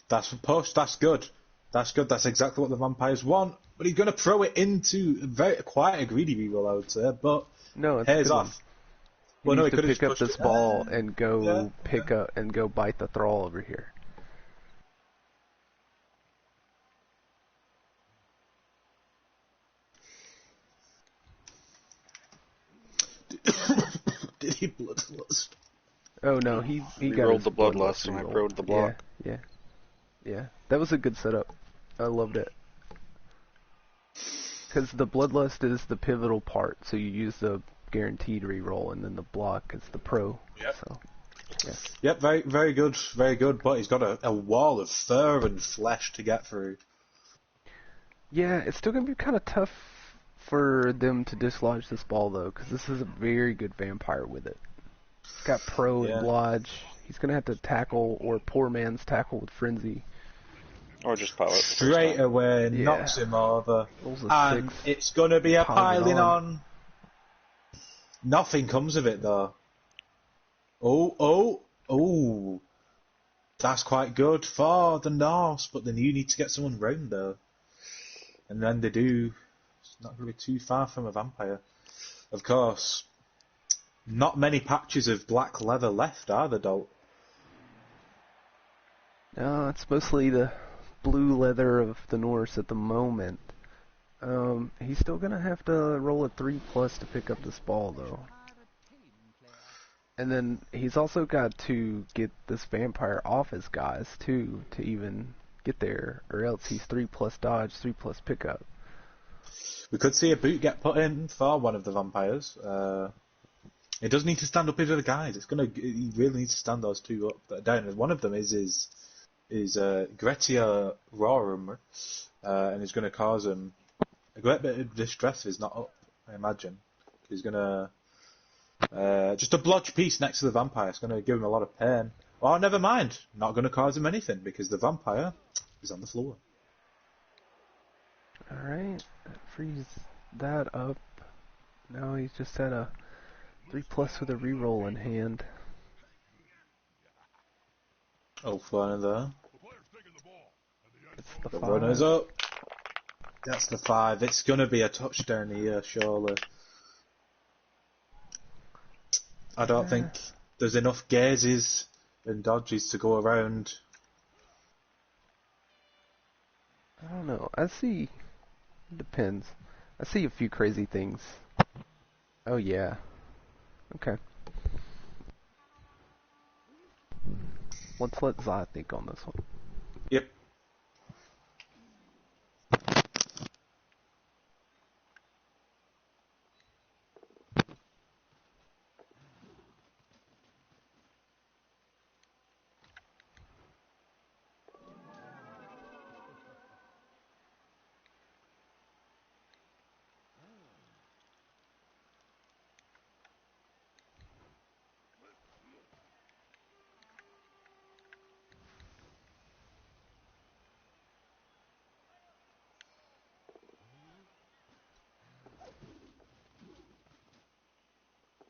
A: That's a push, that's good. That's good, that's exactly what the vampires want. But he's going to throw it into quite a greedy reroll, I would say, but
C: no, it's
A: hair's
C: good
A: off.
C: He
A: Well, no,
C: needs
A: he
C: to pick up this ball and go
A: yeah.
C: pick up and go bite the Thrall over here.
A: Did he bloodlust?
C: Oh no, he got
B: rolled
C: his
B: the bloodlust and I broed the block.
C: Yeah. That was a good setup. I loved it. Because the bloodlust is the pivotal part, so you use the guaranteed reroll, and then the block is the pro.
A: Yep.
C: So, yeah.
A: Yep, very good, very good. But he's got a wall of fur and flesh to get through.
C: Yeah, it's still gonna be kind of tough for them to dislodge this ball though, because this is a very good vampire with it. He's got pro and lodge. He's gonna have to tackle, or poor man's tackle with frenzy.
B: Or just power.
A: Straight away, knocks him over. And
C: 6.
A: it's going to be a piling on. Nothing comes of it, though. Oh. That's quite good for the Norse, but then you need to get someone round there. And then they do. It's not really too far from a vampire. Of course, not many patches of black leather left, are there, Dolt?
C: No, it's mostly the blue leather of the Norse at the moment. He's still gonna have to roll a 3+ to pick up this ball though. And then he's also got to get this vampire off his guys too to even get there, or else he's 3+ dodge, 3+ pickup.
A: We could see a boot get put in for one of the vampires. It does need to stand up into the guys. He really needs to stand those two up down. One of them is Gretia Rorum, and is going to cause him a great bit of distress if he's not up, I imagine. He's going to Just a blodge piece next to the vampire is going to give him a lot of pain. Oh, never mind. Not going to cause him anything because the vampire is on the floor.
C: Alright, that frees that up. Now he's just at a 3+ with a reroll in hand.
A: Oh, flying there.
C: It's the
A: The
C: 5.
A: runner's up. That's the 5. It's going to be a touchdown here, surely. I don't think there's enough gazes and dodges to go around.
C: I don't know. I see. It depends. I see a few crazy things. Oh, yeah. Okay. Let's let Zah think on this one.
A: Yep.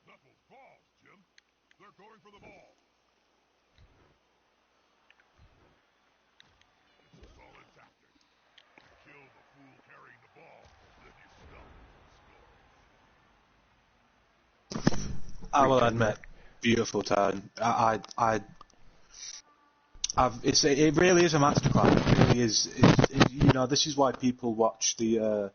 D: Knuckles, balls, Jim. They're going for the ball. It's a solid tactic. Kill the fool carrying the ball, then you stuff and score.
A: I will admit, beautiful turn. It really is a masterclass. It really is. You know, this is why people watch the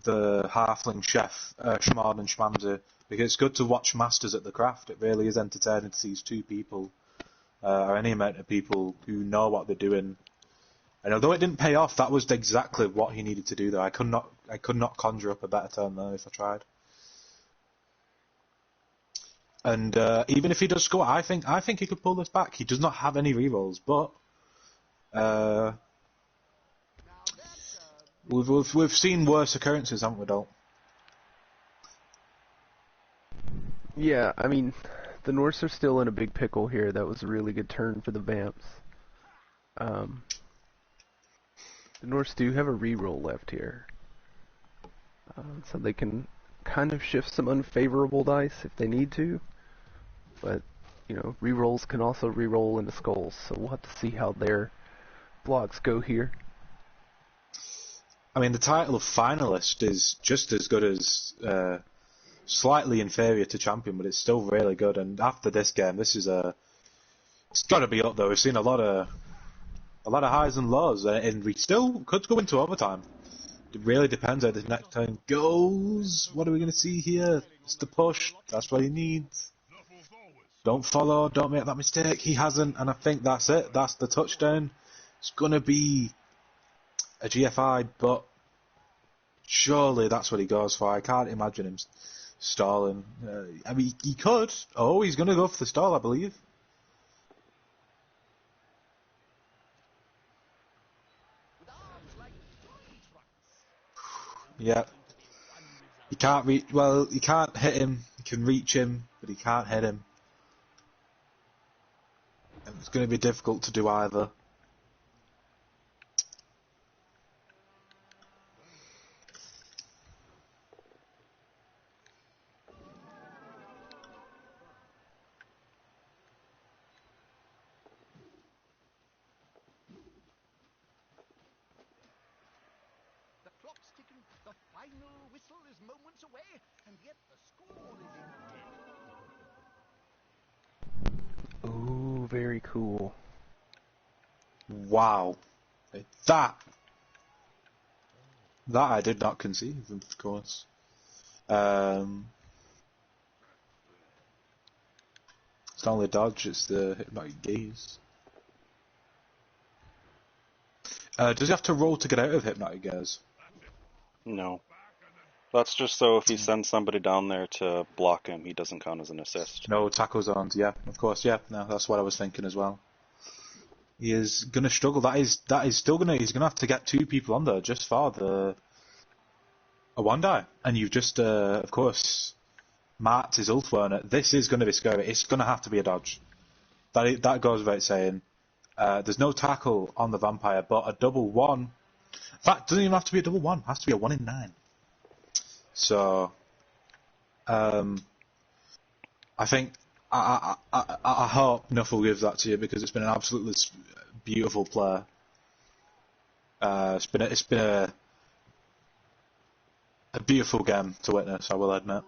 A: Halfling Chef, Schmard and Schmanzer, because it's good to watch masters at the craft. It really is entertaining to see these two people, or any amount of people who know what they're doing. And although it didn't pay off, that was exactly what he needed to do there. I could not conjure up a better turn there if I tried. And even if he does score, I think he could pull this back. He does not have any rerolls, but we've seen worse occurrences, haven't we, Dol?
C: Yeah, I mean, the Norse are still in a big pickle here. That was a really good turn for the Vamps. The Norse do have a reroll left here. So they can kind of shift some unfavorable dice if they need to. But, you know, rerolls can also reroll into skulls, so we'll have to see how their blocks go here.
A: I mean, the title of finalist is just as good as slightly inferior to champion, but it's still really good. And after this game, it's got to be up there. We've seen a lot of highs and lows, and we still could go into overtime. It really depends how this next turn goes. What are we going to see here? It's the push. That's what he needs. Don't follow. Don't make that mistake. He hasn't, and I think that's it. That's the touchdown. It's going to be a GFI, but surely that's what he goes for. I can't imagine him stalling. I mean, he could. Oh, he's going to go for the stall, I believe. Yeah. He can't reach. Well, he can't hit him. He can reach him, but he can't hit him. And it's going to be difficult to do either.
E: The clock's ticking, the final whistle is moments away, and yet the score is in dead.
C: Ooh, very cool.
A: Wow. That I did not conceive, of course. It's not only dodge, it's the hypnotic gaze. Does he have to roll to get out of hypnotic gaze?
B: No. That's just so if he sends somebody down there to block him, he doesn't count as an assist.
A: No tackle zones, yeah, of course, yeah. No, that's what I was thinking as well. He is gonna struggle. That is still gonna. He's gonna have to get two people on there just for a one die, and you've just, of course, Marked his ult weren't it? This is going to be scary. It's going to have to be a dodge. That goes without saying. There's no tackle on the vampire, but a double one. In fact, it doesn't even have to be a double one. It has to be a 1 in 9. So, I think I hope Nuffle gives that to you because it's been an absolutely beautiful play. It's been a beautiful game to witness, I will admit.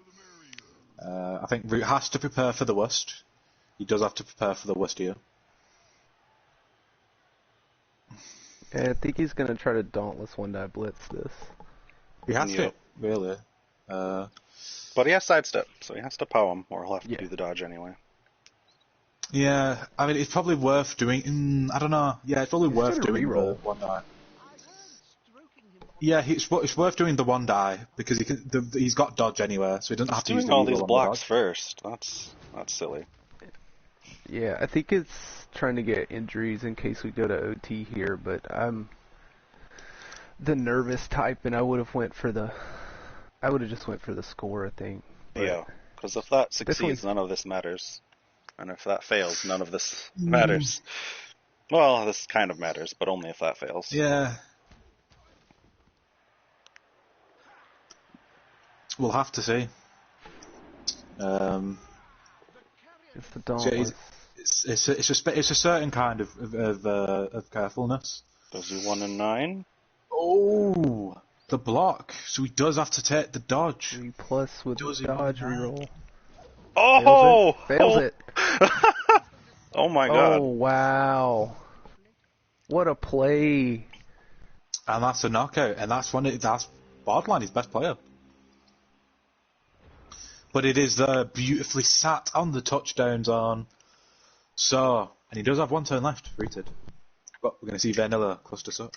A: I think Root has to prepare for the worst. He does have to prepare for the worst here.
C: Yeah, I think he's going to try to Dauntless one-die blitz this.
A: He has
B: Yep.
A: to, really.
B: But he has sidestep, so he has to pow him, or he'll have to
C: Yeah.
B: do the dodge anyway.
A: Yeah, I mean, it's probably worth doing. I don't know. Yeah, it's probably
C: He's
A: worth
C: gonna
A: doing the
C: reroll.
A: one die.
E: I heard stroking him.
A: Yeah, it's worth doing the one die because he's got dodge anyway, so he doesn't have to use
B: Doing
A: the
B: all
A: reroll
B: these
A: on
B: blocks
A: the
B: first. That's silly.
C: Yeah, I think it's trying to get injuries in case we go to OT here, but I'm the nervous type, and I would have just went for the score, I think. But
B: Yeah, because if that succeeds,
C: Definitely.
B: none of this matters. And if that fails, none of this matters. Well, this kind of matters, but only if that fails.
A: Yeah. We'll have to see.
C: It's the
A: So
C: Dauntless.
A: it's a certain kind of carefulness.
B: Does he 1 in 9?
A: Oh, the block. So he does have to take the dodge.
C: 3+ with
A: Does he
C: dodge
A: want that?
C: reroll.
B: Oh!
C: Fails it.
B: Oh my
C: Oh,
B: god.
C: wow. What a play.
A: And that's a knockout, and that's borderline his best player. But it is beautifully sat on the touchdown zone. So, and he does have 1 turn left, rated. But we're going to see Veinilla Clustersuck.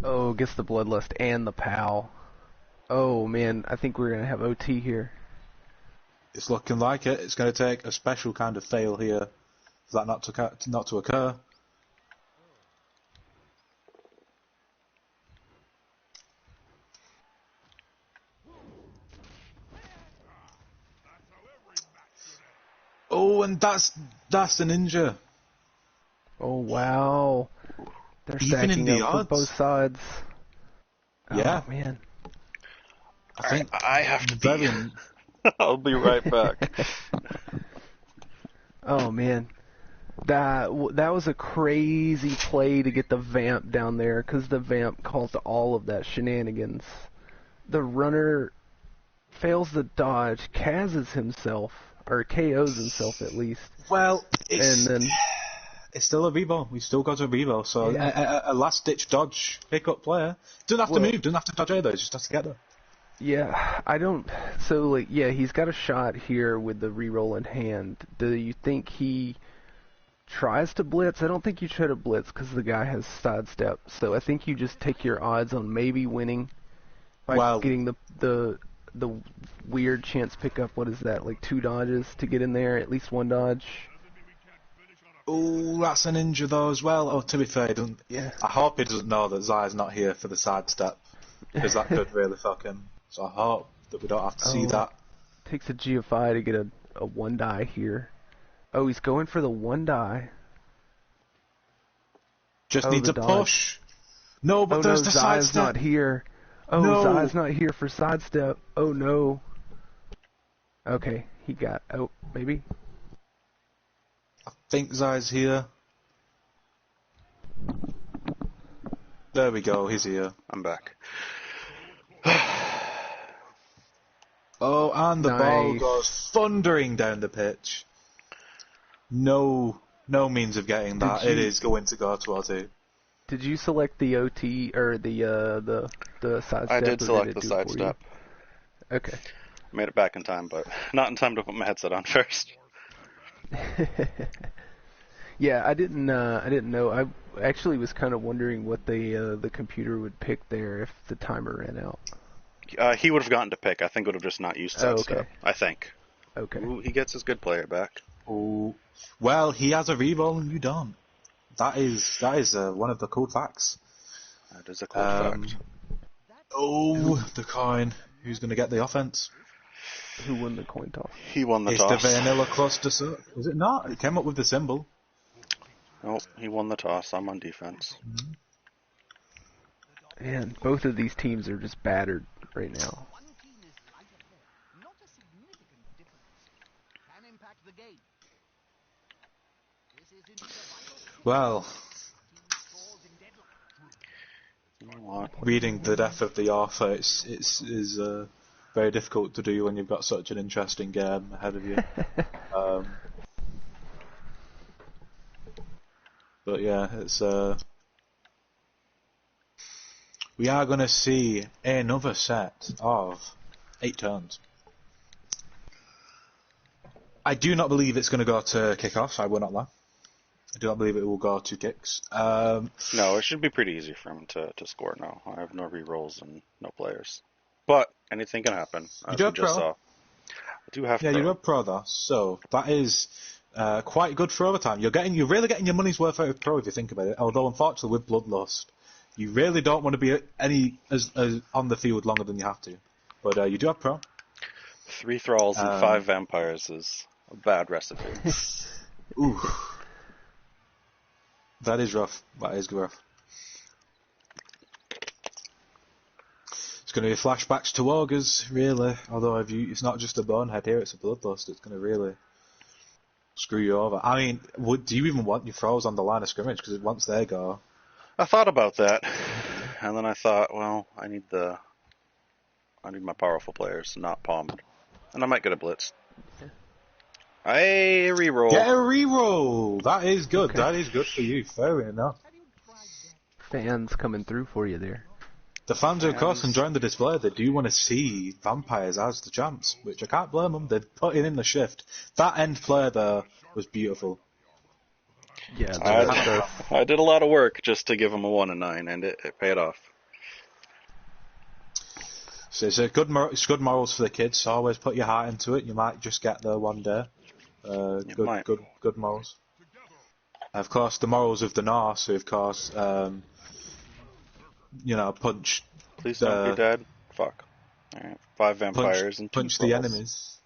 C: Oh, gets the Bloodlust and the POW. Oh, man, I think we're going to have OT here.
A: It's looking like it. It's going to take a special kind of fail here for that not to occur. Oh, and that's a ninja.
C: Oh, wow. They're
A: Even in
C: stacking
A: the
C: up for
A: odds?
C: both sides.
A: Yeah.
C: Oh, man.
A: I think
B: I have to
A: very.
B: be. I'll be right back.
C: Oh, man. That was a crazy play to get the Vamp down there, because the Vamp called to all of that shenanigans. The runner fails the dodge, KOs himself, or KOs himself at least,
A: Well,
C: and then
A: it's still a reroll. We still got a reroll, so
C: Yeah.
A: a last-ditch dodge pick-up player. Doesn't have to move, doesn't have to dodge either, just has to get there.
C: yeah, I don't. So like, yeah, he's got a shot here with the reroll in hand. Do you think he tries to blitz? I don't think you try to blitz because the guy has sidestep. So I think you just take your odds on maybe winning by
A: Well-
C: getting the weird chance pickup. What is that? Like 2 dodges to get in there, at least 1 dodge.
A: Oh, that's a ninja though as well. Oh, to be fair, he doesn't.
C: Yeah.
A: I hope he doesn't know that Zai's not here for the sidestep, because that could really fuck him. So I hope that we don't have to see
C: Oh.
A: that.
C: Takes a GFI to get a 1 die here. Oh, he's going for the 1 die.
A: Just
C: Oh,
A: needs
C: the
A: a
C: dodge.
A: push. No, but
C: Oh
A: there's
C: no,
A: the
C: Zai's
A: sidestep.
C: not here. Oh,
A: No.
C: Zai's not here for sidestep. Oh no. Okay, he got. Oh, maybe.
A: I think Zai's here. There we go, he's here.
B: I'm back.
A: Oh, and the ball
C: Nice.
A: goes thundering down the pitch. No means of getting that.
C: Did
A: It
C: you-
A: is going to go towards it.
C: Did you select the OT or the sidestep?
B: I did
C: or
B: select
C: it
B: the
C: do it for you?
B: sidestep.
C: Okay.
B: Made it back in time, but not in time to put my headset on first.
C: Yeah, I didn't know. I actually was kind of wondering what the computer would pick there if the timer ran out.
B: He would have gotten to pick. I think would have just not used
C: Oh,
B: sidestep.
C: okay.
B: I think.
C: Okay.
B: Ooh, he gets his good player back.
A: Oh, well, he has a reroll and you don't. That is one of the cool facts.
B: That is a cool fact.
A: Oh, the coin. Who's going to get the offense?
C: Who won the coin toss?
B: He won the
A: It's
B: toss.
A: the Veinilla Clustersuck. Is it not? It came up with the symbol.
B: Oh, he won the toss. I'm on defense.
C: Man, both of these teams are just battered right now.
E: One team is light ahead, not a significant difference. Can impact the game. This is into the vital kick.
A: Well,
E: Team falls in deadlock.
B: You know what?
A: reading the death of the author is very difficult to do when you've got such an interesting game ahead of you. But yeah, it's we are going to see another set of 8 turns. I do not believe it's going to go to kickoffs. I will not lie. I do not believe it will go to kicks.
B: No, it should be pretty easy for him to score now. I have no rerolls and no players. But anything can happen, as
A: do
B: we
A: have
B: just
A: pro.
B: saw. I do have
A: Yeah,
B: pro.
A: you do have pro though, so that is quite good for overtime. You're really getting your money's worth out of pro if you think about it. Although unfortunately with Bloodlust, you really don't want to be as on the field longer than you have to. But you do have pro.
B: 3 thralls and 5 vampires is a bad recipe.
A: Ooh, that is rough. That is rough. It's going to be flashbacks to ogres, really. Although it's not just a bonehead here; it's a bloodlust. It's going to really screw you over. I mean, do you even want your throws on the line of scrimmage? Because once they go,
B: I thought about that, and then I thought, well, I need my powerful players, not palmed, and I might get a blitz. I reroll.
A: get a reroll. That is good.
C: Okay.
A: That is good for you. Fair enough.
E: Have you tried that?
C: Fans coming through for you there.
A: The fans, of course, enjoying the display. They do want to see vampires as the champs, which I can't blame them. They're putting in the shift. That end play, though, was beautiful.
C: Yeah,
B: I did a lot of work just to give him a 1 and 9, and it paid off.
A: So it's good morals for the kids. So always put your heart into it. You might just get there one day.
B: might.
A: Good morals. Of course, the morals of the Norse, who of course, punch.
B: Please don't be dead. Fuck. Alright, 5 vampires and 2
A: punch the
B: thralls.
A: enemies.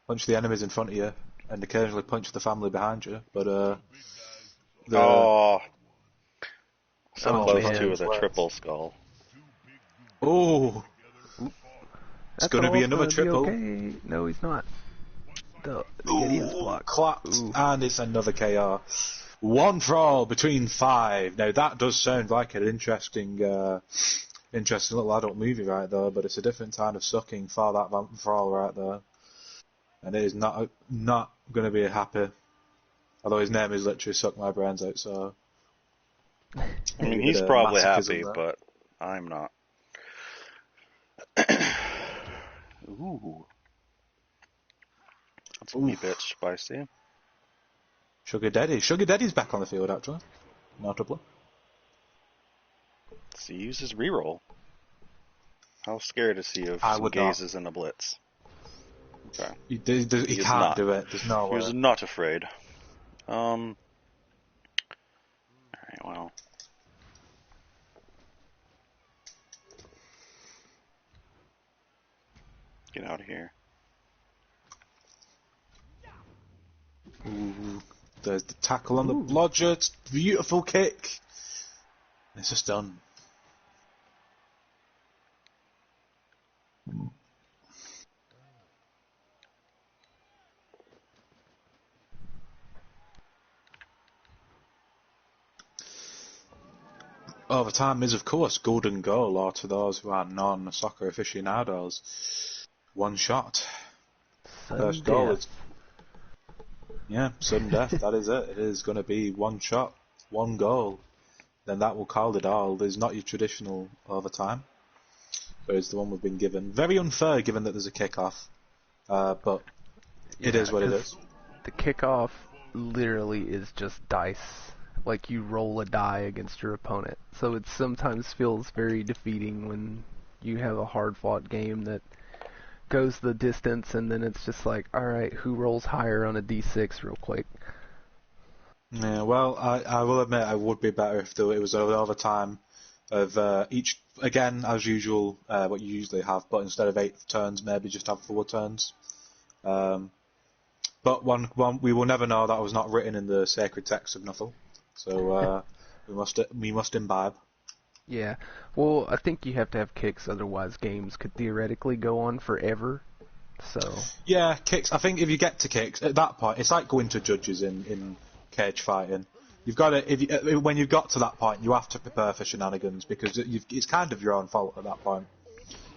A: Punch the enemies in front of you, and occasionally punch the family behind you. But
B: so
C: Oh,
B: close
C: man.
B: to with a triple skull.
A: Oh, it's going to be another triple.
C: Okay. No, he's not. The Gideon's block.
A: Clapped,
C: Ooh.
A: and it's another KR. 1 for all between 5. Now that does sound like an interesting little adult movie right there, but it's a different kind of sucking for that for all right there, and it is not going to be happy. Although his name is literally Suck My Brains Out, so
B: I mean, he's
A: bit of
B: probably
A: masochism
B: happy,
A: there.
B: but I'm not. Ooh. That's a wee bit spicy.
A: Sugar Daddy's back on the field actually, notably.
B: Does he use his reroll? How scared is he of
A: I
B: some
A: would not.
B: gazes and a blitz? Okay.
A: He
B: is
A: can't
B: not.
A: do it. There's no
B: He
A: way.
B: was not afraid. Alright, well. Get out of here.
A: Ooh, there's the tackle on the blodger. It's a beautiful kick. It's just done. Overtime is, of course, golden goal, or to those who are non-soccer aficionados, 1 shot. First goal is... Yeah, sudden death, that is it. It is going to be 1 shot, 1 goal. Then that will call it all. There's not your traditional overtime, whereas the one we've been given. Very unfair, given that there's a kick-off. But it is what it is.
C: The kickoff literally is just dice. Like you roll a die against your opponent. So it sometimes feels very defeating when you have a hard-fought game that goes the distance, and then it's just like, all right, who rolls higher on a d6 real quick?
A: Yeah, well, I will admit I would be better if it was overtime of each, again, as usual, what you usually have, but instead of 8 turns, maybe just have 4 turns. But we will never know that was not written in the sacred text of Nuffle. So we must imbibe.
C: Yeah. Well, I think you have to have kicks, otherwise games could theoretically go on forever. So.
A: Yeah, kicks. I think if you get to kicks at that point, it's like going to judges in cage fighting. You've got to, when you've got to that point, you have to prepare for shenanigans because it's kind of your own fault at that point.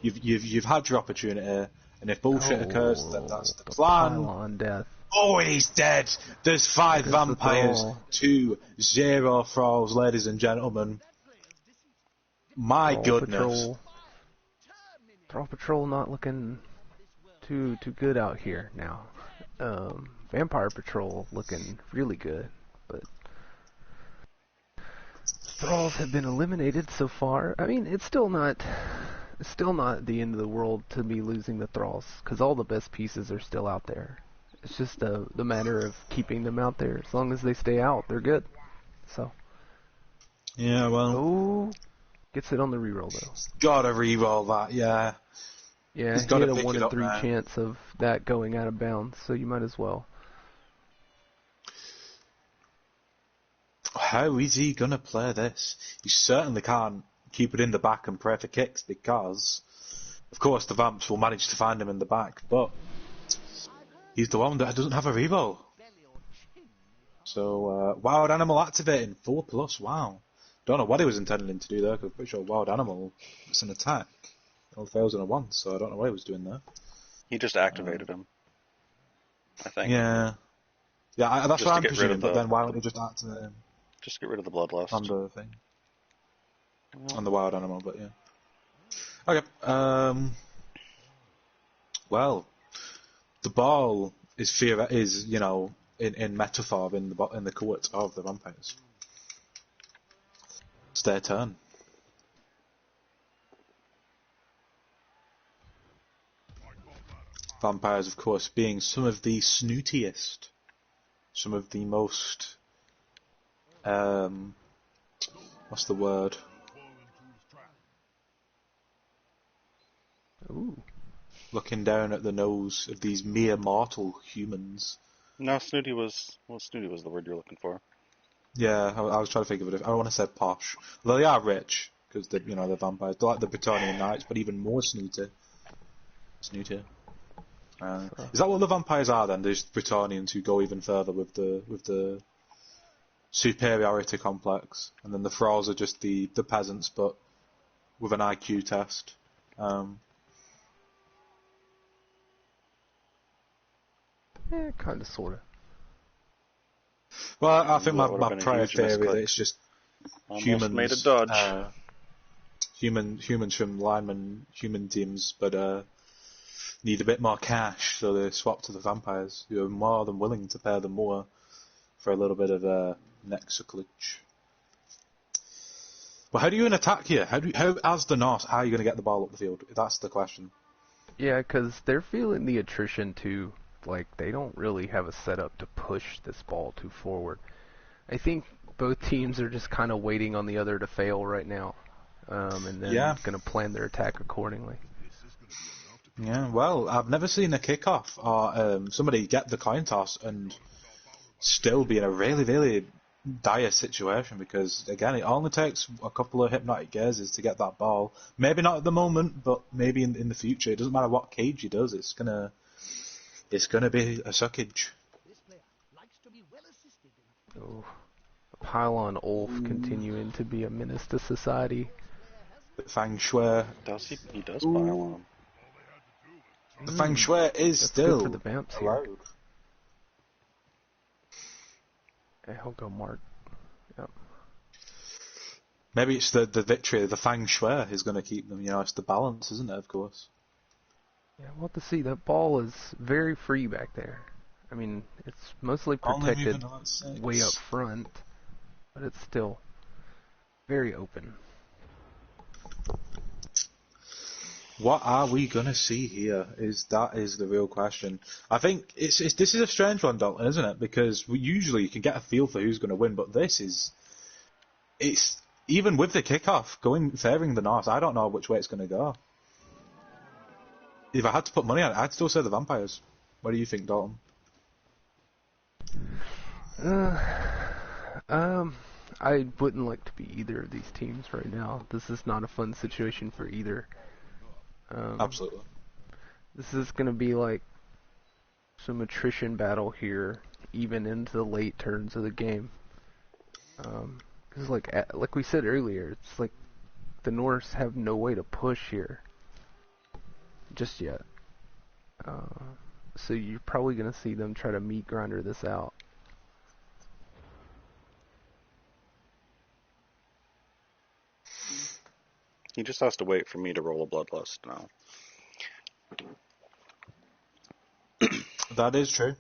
A: You've had your opportunity, and if bullshit occurs, then that's the plan.
C: Pylon death.
A: Oh, he's dead. There's 5 vampires, 2 0 thralls, ladies and gentlemen. My goodness.
C: Thrall Patrol not looking too good out here now. Vampire Patrol looking really good, but Thralls have been eliminated so far. I mean, it's still not the end of the world to be losing the Thralls, because all the best pieces are still out there. It's just the matter of keeping them out there. As long as they stay out, they're good. So.
A: Yeah, well.
C: Oh, gets it on the reroll though.
A: Gotta reroll that, yeah.
C: Yeah,
A: He's
C: he
A: got
C: had
A: to
C: a
A: pick
C: 1
A: it
C: in
A: up
C: 3
A: now.
C: chance of that going out of bounds, so you might as well.
A: How is he gonna play this? He certainly can't keep it in the back and pray for kicks because, of course, the Vamps will manage to find him in the back, but he's the one that doesn't have a reroll. So, Wild Animal activating, 4+, wow. Don't know what he was intending to do there, because I'm pretty sure Wild Animal, it's an attack. It all fails on a 1, so I don't know what he was doing there.
B: He just activated him, I think.
A: Yeah. Yeah, that's
B: Just
A: what
B: to
A: I'm
B: get rid
A: presuming,
B: of
A: but
B: the-
A: then why don't he just activate him
B: Just get rid of the bloodlust.
A: on the thing? On the Wild Animal, but yeah. Okay, well, the ball is you know, in metaphor in the court of the vampires. It's their turn. Vampires, of course, being some of the snootiest, some of the most, what's the word?
C: Ooh.
A: Looking down at the nose of these mere mortal humans.
B: No, snooty was the word you're looking for.
A: Yeah, I was trying to think of it. I don't want to say posh. Although they are rich, because they're vampires. They're like the Bretonian Knights, but even more snooty. Snooty. Is that what the vampires are then? There's Bretonians who go even further with the superiority complex, and then the thralls are just the peasants, but with an IQ test.
C: Kinda, sorta.
A: Well, I think
B: That would've
A: my
B: been a
A: prior
B: huge
A: theory that
B: misclick.
A: it's just
B: Almost
A: humans.
B: made a dodge.
A: Humans from lineman human teams, but need a bit more cash, so they swap to the vampires, who are more than willing to pay them more for a little bit of neck sucklage. Well, how do you attack here? How as the Norse, how are you going to get the ball up the field? That's the question.
C: Yeah, because they're feeling the attrition too. Like, they don't really have a setup to push this ball too forward. I think both teams are just kind of waiting on the other to fail right now, and then going to plan their attack accordingly.
A: Yeah, well, I've never seen a kickoff or somebody get the coin toss and still be in a really, really dire situation, because, again, it only takes a couple of hypnotic gazes to get that ball. Maybe not at the moment, but maybe in the future. It doesn't matter what cage he does, it's gonna be a suckage.
C: Oh, Pylon Ulf continuing to be a menace to society.
A: Fang Shui.
B: He does pile on.
A: The Fang Shui is
C: That's
A: still
C: good for the Vamps here.
A: allowed.
C: Yeah, he'll go Mark. Yep.
A: Maybe it's the victory of the Fang Shui is going to keep them. It's the balance, isn't it? Of course.
C: Yeah, we'll have to see. That ball is very free back there. I mean, it's mostly protected way up front, but it's still very open.
A: What are we gonna see here? That is the real question. I think this is a strange one, Dalton, isn't it? Because usually you can get a feel for who's going to win, but it's even with the kickoff favoring the North, I don't know which way it's going to go. If I had to put money on it, I'd still say the Vampires. What do you think, Dalton?
C: I wouldn't like to be either of these teams right now. This is not a fun situation for either.
A: Absolutely.
C: This is going to be like some attrition battle here, even into the late turns of the game. Because like we said earlier, it's like the Norse have no way to push here just yet. So you're probably going to see them try to meat grinder this out.
B: He just has to wait for me to roll a bloodlust now.
A: That is true.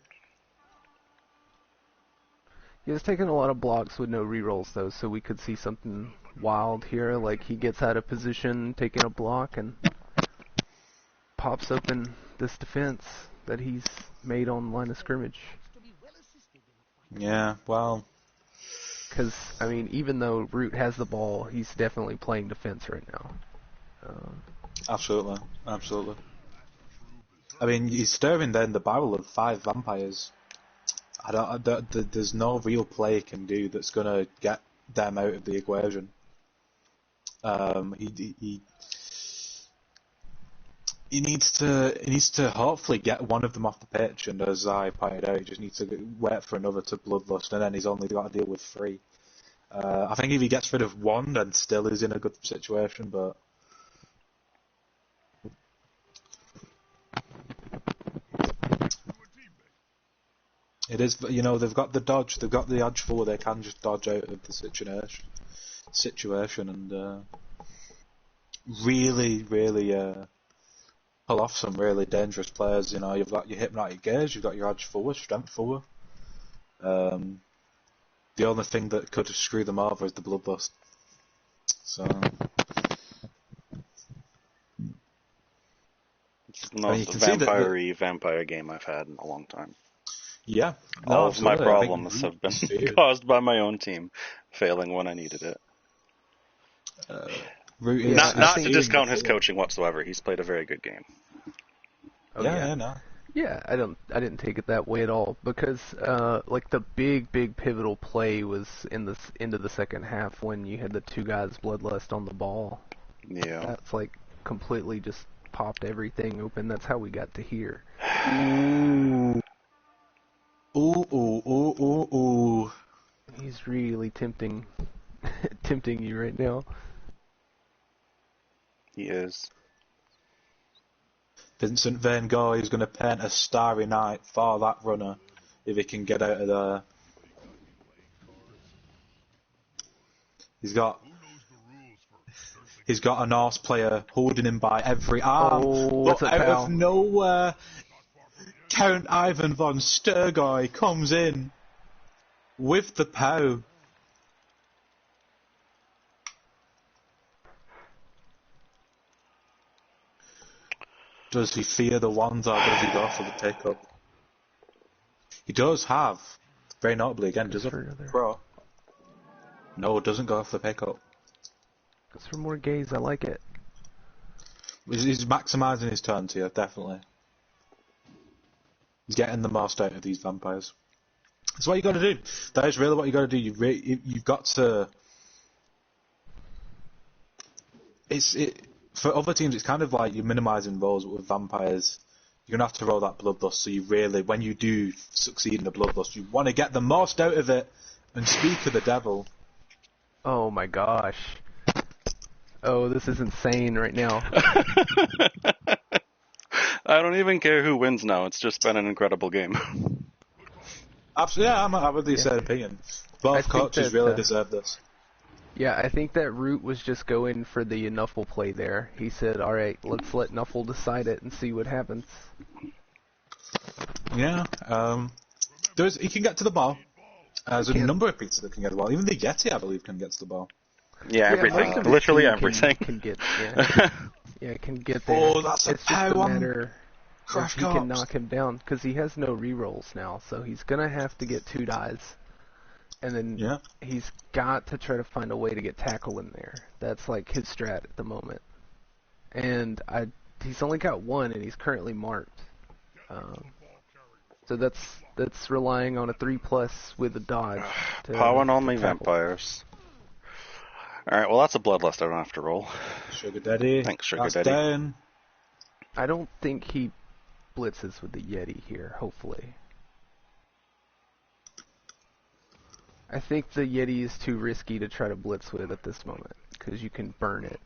C: He was taking a lot of blocks with no rerolls though, so we could see something wild here, like he gets out of position, taking a block, and pops open this defense that he's made on line of scrimmage.
A: Yeah, well...
C: Because, I mean, even though Root has the ball, he's definitely playing defense right now.
A: Absolutely, absolutely. I mean, he's stirring then the barrel of 5 vampires. There's no real play he can do that's going to get them out of the equation. He needs to hopefully get one of them off the pitch, and as I pointed out, he just needs to wait for another to bloodlust, and then he's only got to deal with 3. I think if he gets rid of 1, then still is in a good situation, but it is, they've got the dodge, they've got the edge for they can just dodge out of the situation, and really pull off some really dangerous players. You've got your hypnotic gaze, you've got your edge forward, strength forward. The only thing that could screw them over is the bloodlust. So
B: it's the most vampire game I've had in a long time.
A: Yeah,
B: all of my problems have been caused by my own team failing when I needed it. Not to discount his coaching whatsoever. He's played a very good game.
C: Oh, yeah. Yeah, I didn't take it that way at all, because like the big pivotal play was in the end of the second half when you had the 2 guys bloodlust on the ball.
B: Yeah.
C: That's like completely just popped everything open. That's how we got to here.
A: Ooh.
C: He's really tempting you right now.
B: He is.
A: Vincent Van Gogh is going to paint a starry night for that runner if he can get out of there. He's got a Norse player holding him by every arm, but out of nowhere, Count Ivan von Sturgoy comes in with the POW. Does he fear the wands, or does he go for the take-up? He does have, very notably again, does a pro. No, doesn't go for the pick-up.
C: Goes for more gaze, I like it.
A: He's maximising his turns here, definitely. He's getting the most out of these vampires. That's what you got to do. That is really what you got to do. You've got to... For other teams, it's kind of like you're minimising rolls, but with vampires, you're going to have to roll that bloodlust, so you really, when you do succeed in the bloodlust, you want to get the most out of it, and speak of the devil.
C: Oh my gosh. Oh, this is insane right now.
B: I don't even care who wins now, it's just been an incredible game.
A: Absolutely, yeah, I'm with the same opinion. Both coaches really deserve this.
C: Yeah, I think that Root was just going for the Nuffle play there. He said, alright, let's let Nuffle decide it and see what happens.
A: Yeah, he can get to the ball. There's a number of pieces that can get to the ball. Even the Yeti, I believe, can get to the ball.
B: Yeah, everything. Literally everything.
C: Can get there.
A: Oh, that's
C: it's just a matter
A: of
C: he can knock him down, because he has no rerolls now, so he's going to have to get 2 dies and then
A: Yeah.
C: he's got to try to find a way to get tackle in there. That's like his strat at the moment. And he's only got one, and he's currently marked. So that's relying on a 3+ with a dodge.
B: Powering only
C: to tackle.
B: vampires. Alright, well that's a bloodlust I don't have to roll.
A: Sugar Daddy.
B: Thanks, Sugar
A: That's
B: Daddy.
A: down.
C: I don't think he blitzes with the Yeti here, hopefully. I think the Yeti is too risky to try to blitz with at this moment, because you can burn it.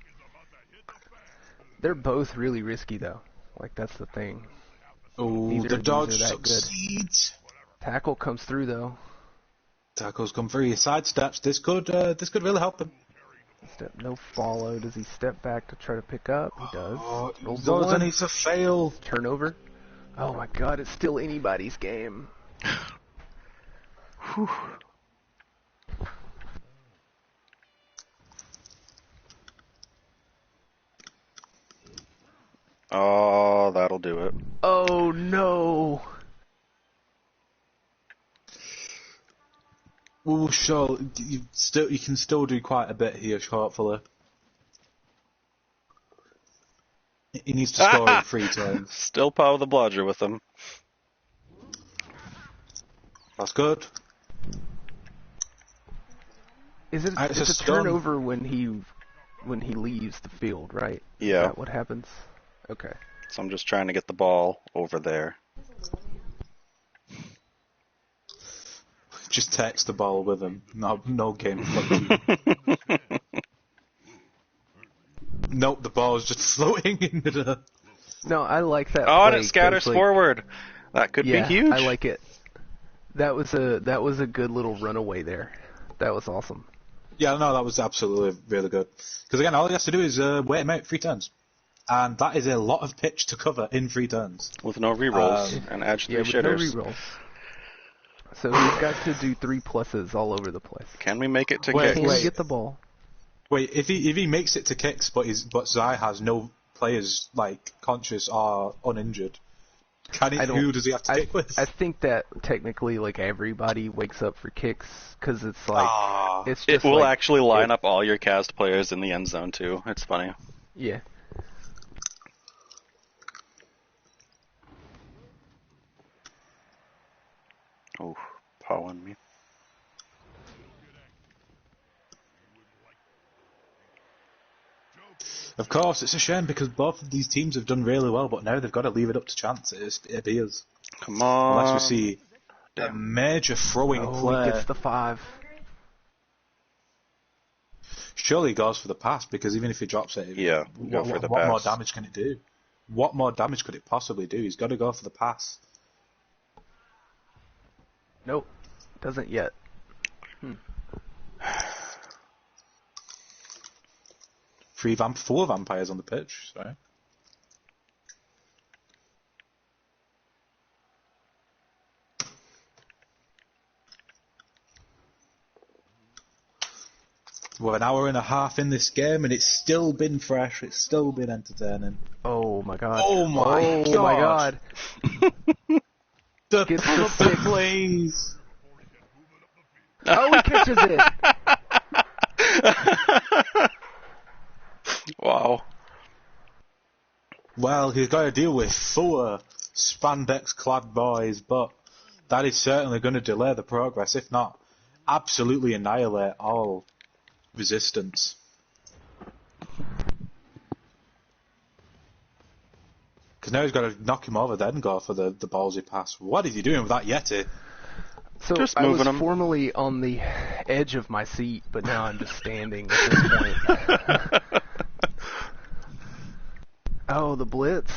C: They're both really risky, though. Like, that's the thing.
A: Oh,
C: Neither
A: the
C: of these
A: dodge
C: are that good.
A: succeeds.
C: Tackle comes through, though.
A: Tackles come through. He sidesteps. This could really help him.
C: Step, no follow. Does he step back to try to pick up? He does.
A: Oh,
C: Rolls
A: he
C: the
A: does,
C: one.
A: and it's a fail.
C: Turnover. Oh my god, it's still anybody's game. Whew.
B: Oh, that'll do it.
C: Oh no!
A: Well, sure. You can still do quite a bit here, hopefully. He needs to score in 3 turns.
B: Still power the blodger with him.
A: That's good.
C: Is it?
A: It's
C: It's
A: a
C: a
A: stun.
C: turnover when he leaves the field, right?
B: Yeah.
C: Is that what happens? Okay.
B: So I'm just trying to get the ball over there.
A: Just text the ball with him. No game floating. Nope, the ball is just floating into the...
C: No, I like that.
B: Oh, and
C: play
B: it scatters
C: 'cause, like,
B: forward. That could
C: yeah,
B: be huge.
C: I like it. That was a good little runaway there. That was awesome.
A: Yeah, no, that was absolutely really good. Because again, all he has to do is wait him out 3 turns. And that is a lot of pitch to cover in 3 turns.
B: With no rerolls and edge 3
C: Yeah, with
B: shitters.
C: no rerolls. So he's got to do 3+ all over the place.
B: Can we make it to
A: Wait,
B: kicks?
C: Can
A: wait.
C: he get the ball?
A: Wait, if he makes it to kicks, but Zai has no players like conscious or uninjured, who does he have to kick with?
C: I think that technically, like, everybody wakes up for kicks because it's like it's
B: It
C: just
B: will
C: like,
B: actually line up all your cast players in the end zone too. It's funny.
C: yeah.
B: Oh, pawing me.
A: Of course, it's a shame because both of these teams have done really well, but now they've got to leave it up to chance. It appears.
B: Come on.
A: Unless we see a major throwing
C: Oh,
A: play.
C: he gets the 5.
A: Surely he goes for the pass because even if he drops it,
B: Yeah, go for the
A: what more
B: pass.
A: damage can it do? What more damage could it possibly do? He's got to go for the pass.
C: Nope, doesn't yet.
A: 4 vampires on the pitch. Sorry. We're an hour and a half in this game, and it's still been fresh. It's still been entertaining.
C: Oh my god.
A: Oh my
C: Oh my god.
A: The
C: Gets the
A: pull-up
C: six.
A: plays.
C: Oh, he catches it.
B: Wow.
A: Well, he's got to deal with 4 spandex-clad boys, but that is certainly going to delay the progress, if not absolutely annihilate all resistance. Because now he's got to knock him over, then go for the ballsy pass. What is he doing with that Yeti?
C: So
B: Just
C: I was
B: moving him.
C: formerly on the edge of my seat, but now I'm just standing at this point. Oh, the blitz.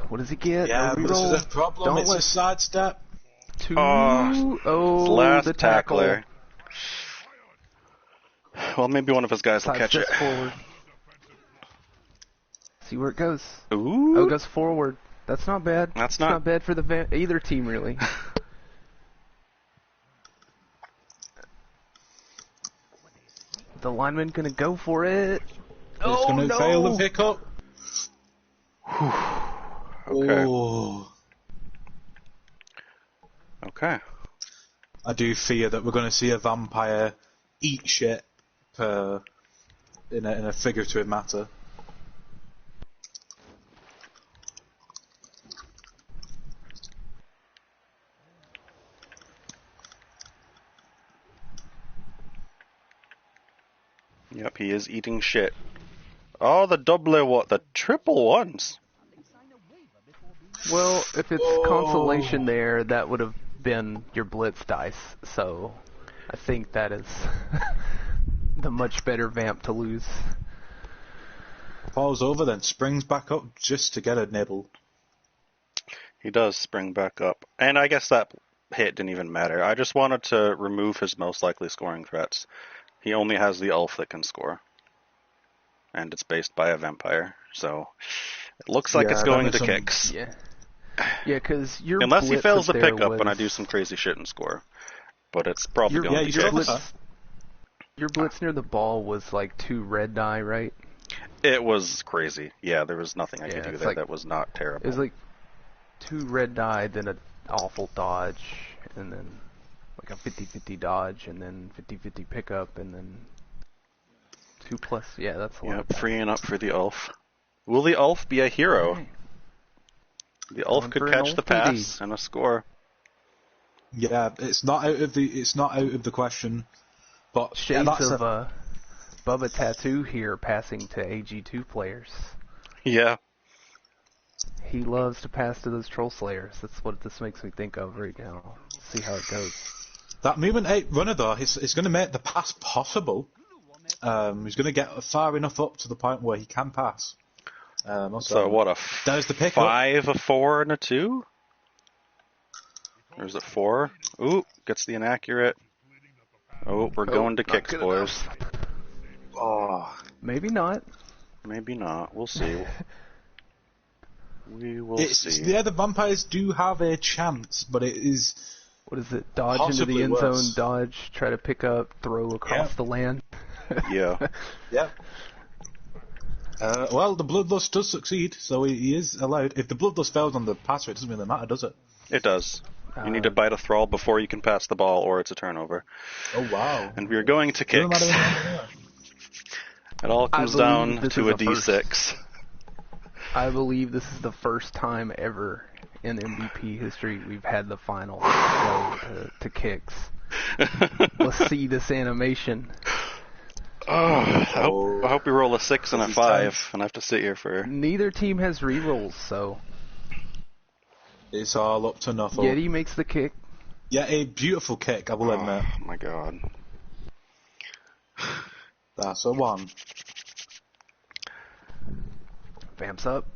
C: What does he get?
A: Yeah,
C: No
A: this is
C: reroll.
A: a problem.
C: Don't
A: It's a
C: let
A: sidestep.
C: 2.
B: Oh,
C: Oh,
B: Last
C: the tackle.
B: tackler. Well, maybe one of his guys will
C: Side
B: catch it.
C: steps forward. See where it goes.
B: Ooh.
C: Oh, it goes forward. That's not bad.
B: That's
C: It's
B: not-
C: not bad for the either team, really. The lineman gonna go for it.
A: It's
C: Oh,
A: going to
C: no.
A: fail the pickup.
B: Okay.
A: Oh.
B: Okay.
A: I do fear that we're going to see a vampire eat shit in a figurative matter.
B: Yep, he is eating shit. Oh, the the triple ones.
C: Well, if it's consolation there, that would have been your blitz dice, so I think that is the much better vamp to lose.
A: Falls over, then springs back up just to get a nibble.
B: He does spring back up. And I guess that hit didn't even matter. I just wanted to remove his most likely scoring threats. He only has the elf that can score. And it's based by a vampire, so it looks like it's going to kicks.
C: Yeah, because your
B: Unless he
C: blitz
B: fails the
C: up there
B: pickup
C: was...
B: and I do some crazy shit and score. But it's probably going to
C: your
B: kicks.
C: Your blitz near the ball was like 2 red die, right?
B: It was crazy. Yeah, there was nothing I could do there
C: like,
B: that was not terrible.
C: It was like 2 red die, then an awful dodge, and then like a 50-50 dodge, and then 50-50 pickup, and then 2+. Yeah, that's a lot.
B: Yep, freeing up for the elf. Will the elf be a hero?
C: Okay.
B: The elf could catch the pass and a score.
A: Yeah, it's not out of the question. But
C: Shades of Bubba Tattoo here passing to AG2 players.
B: Yeah.
C: He loves to pass to those Troll Slayers. That's what this makes me think of right now. See how it goes.
A: That movement 8 runner though, is going to make the pass possible. He's going to get far enough up to the point where he can pass.
B: So what
A: there's the pick
B: 5, a 4, and a 2? Or is it 4? Ooh, gets the inaccurate. Oh, we're going to kicks, boys.
A: Oh,
C: maybe not.
B: Maybe not. We'll see. We will see.
A: Yeah, the vampires do have a chance, but it is...
C: What is it? Dodge into the end zone, dodge, try to pick up, throw across the land.
B: Yeah.
A: Yeah. Well, the Bloodlust does succeed, so he is allowed. If the Bloodlust fails on the passer, it doesn't really matter, does it?
B: It does. You need to bite a thrall before you can pass the ball, or it's a turnover.
A: Oh, wow.
B: And we're going to kicks. It all comes down to a D6.
C: I believe this is the first time ever in MVP history we've had the final go to kicks. Let's see this animation.
B: I hope we roll a 6 and a 5, and I have to sit here for...
C: Neither team has rerolls, so...
A: It's all up to nothing.
C: Yeti makes the kick.
A: Yeah, a beautiful kick, I will admit.
B: Oh my god.
A: That's a 1.
C: Vamp's up.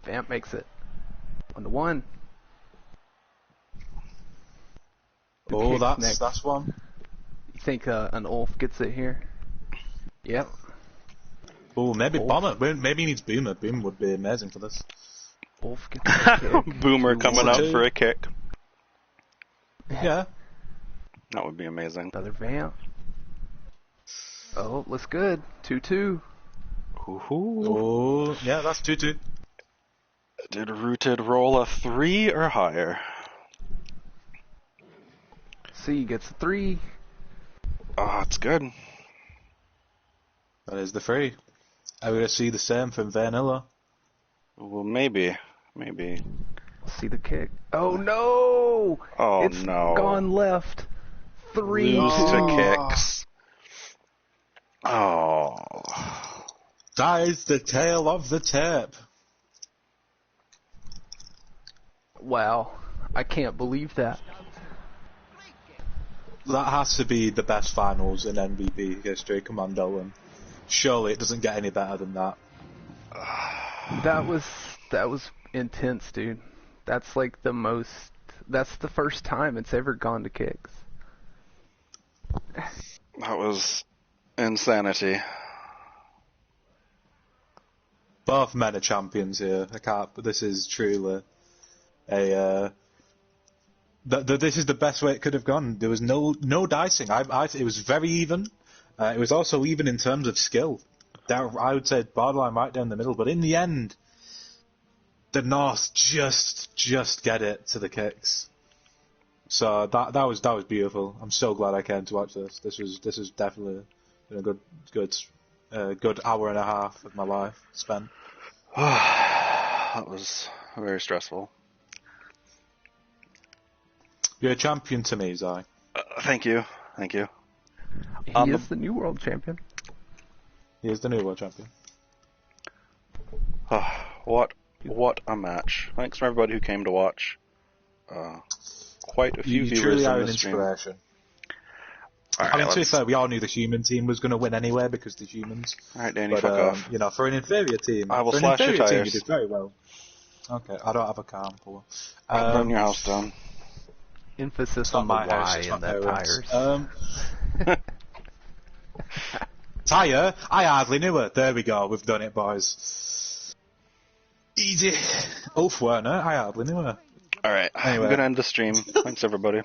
C: Vamp makes it. 1-1.
A: Oh, that's 1.
C: You think an Ulf gets it here? Yep.
A: Oh, maybe Bomber. Maybe he needs Boomer. Boomer would be amazing for this.
C: Ulf gets the kick.
B: Boomer coming up for a kick.
A: Yeah.
B: That would be amazing.
C: Another Vamp. Oh, looks good. 2-2.
A: Oh, yeah, that's 2-2.
B: Did Rooted roll a 3 or higher?
C: C gets a 3.
B: Oh, it's good.
A: That is the 3. Are we going to see the same from Veinilla?
B: Well, maybe. Maybe.
C: See the kick. Oh, no!
B: Oh,
C: it's
B: no.
C: gone left. 3-2.
B: Lose to kicks. Oh.
A: Dies the tail of the tape.
C: Wow. I can't believe that.
A: That has to be the best finals in MVP history. Come on, Dolan. Surely it doesn't get any better than that.
C: That was intense, dude. That's like that's the first time it's ever gone to kicks.
B: That was insanity.
A: Both men are champions here. But this is truly this is the best way it could have gone. There was no dicing. It was very even. It was also even in terms of skill. I would say borderline right down the middle. But in the end, the North just get it to the kicks. So that was beautiful. I'm so glad I came to watch this. This is definitely been a good hour and a half of my life spent.
B: That was very stressful.
A: You're a champion to me, Zai.
B: Thank you.
C: He is the new world champion.
A: He is the new world champion.
B: What a match! Thanks for everybody who came to watch. Quite a few
A: You
B: viewers
A: truly are
B: in
A: an
B: the stream.
A: inspiration.
B: Alright,
A: I mean, to be
B: let's...
A: fair, we all knew the human team was going to win anyway because the humans.
B: Alright, Danny,
A: But
B: fuck off.
A: you know, for an inferior team,
B: I will
A: for an
B: slash your
A: inferior team,
B: tires.
A: you did very well. Okay, I don't have a car.
B: I'll burn your house down.
C: Emphasis
A: It's
C: on
A: not
C: the
A: my house,
C: Y
A: it's
C: in
A: my
C: that
A: parents.
C: tires.
A: Tyre? I hardly knew her. There we go, we've done it, boys. Easy. Ulf Werner, I hardly knew her.
B: Alright,
A: Anyway.
B: I'm gonna end the stream. Thanks, everybody.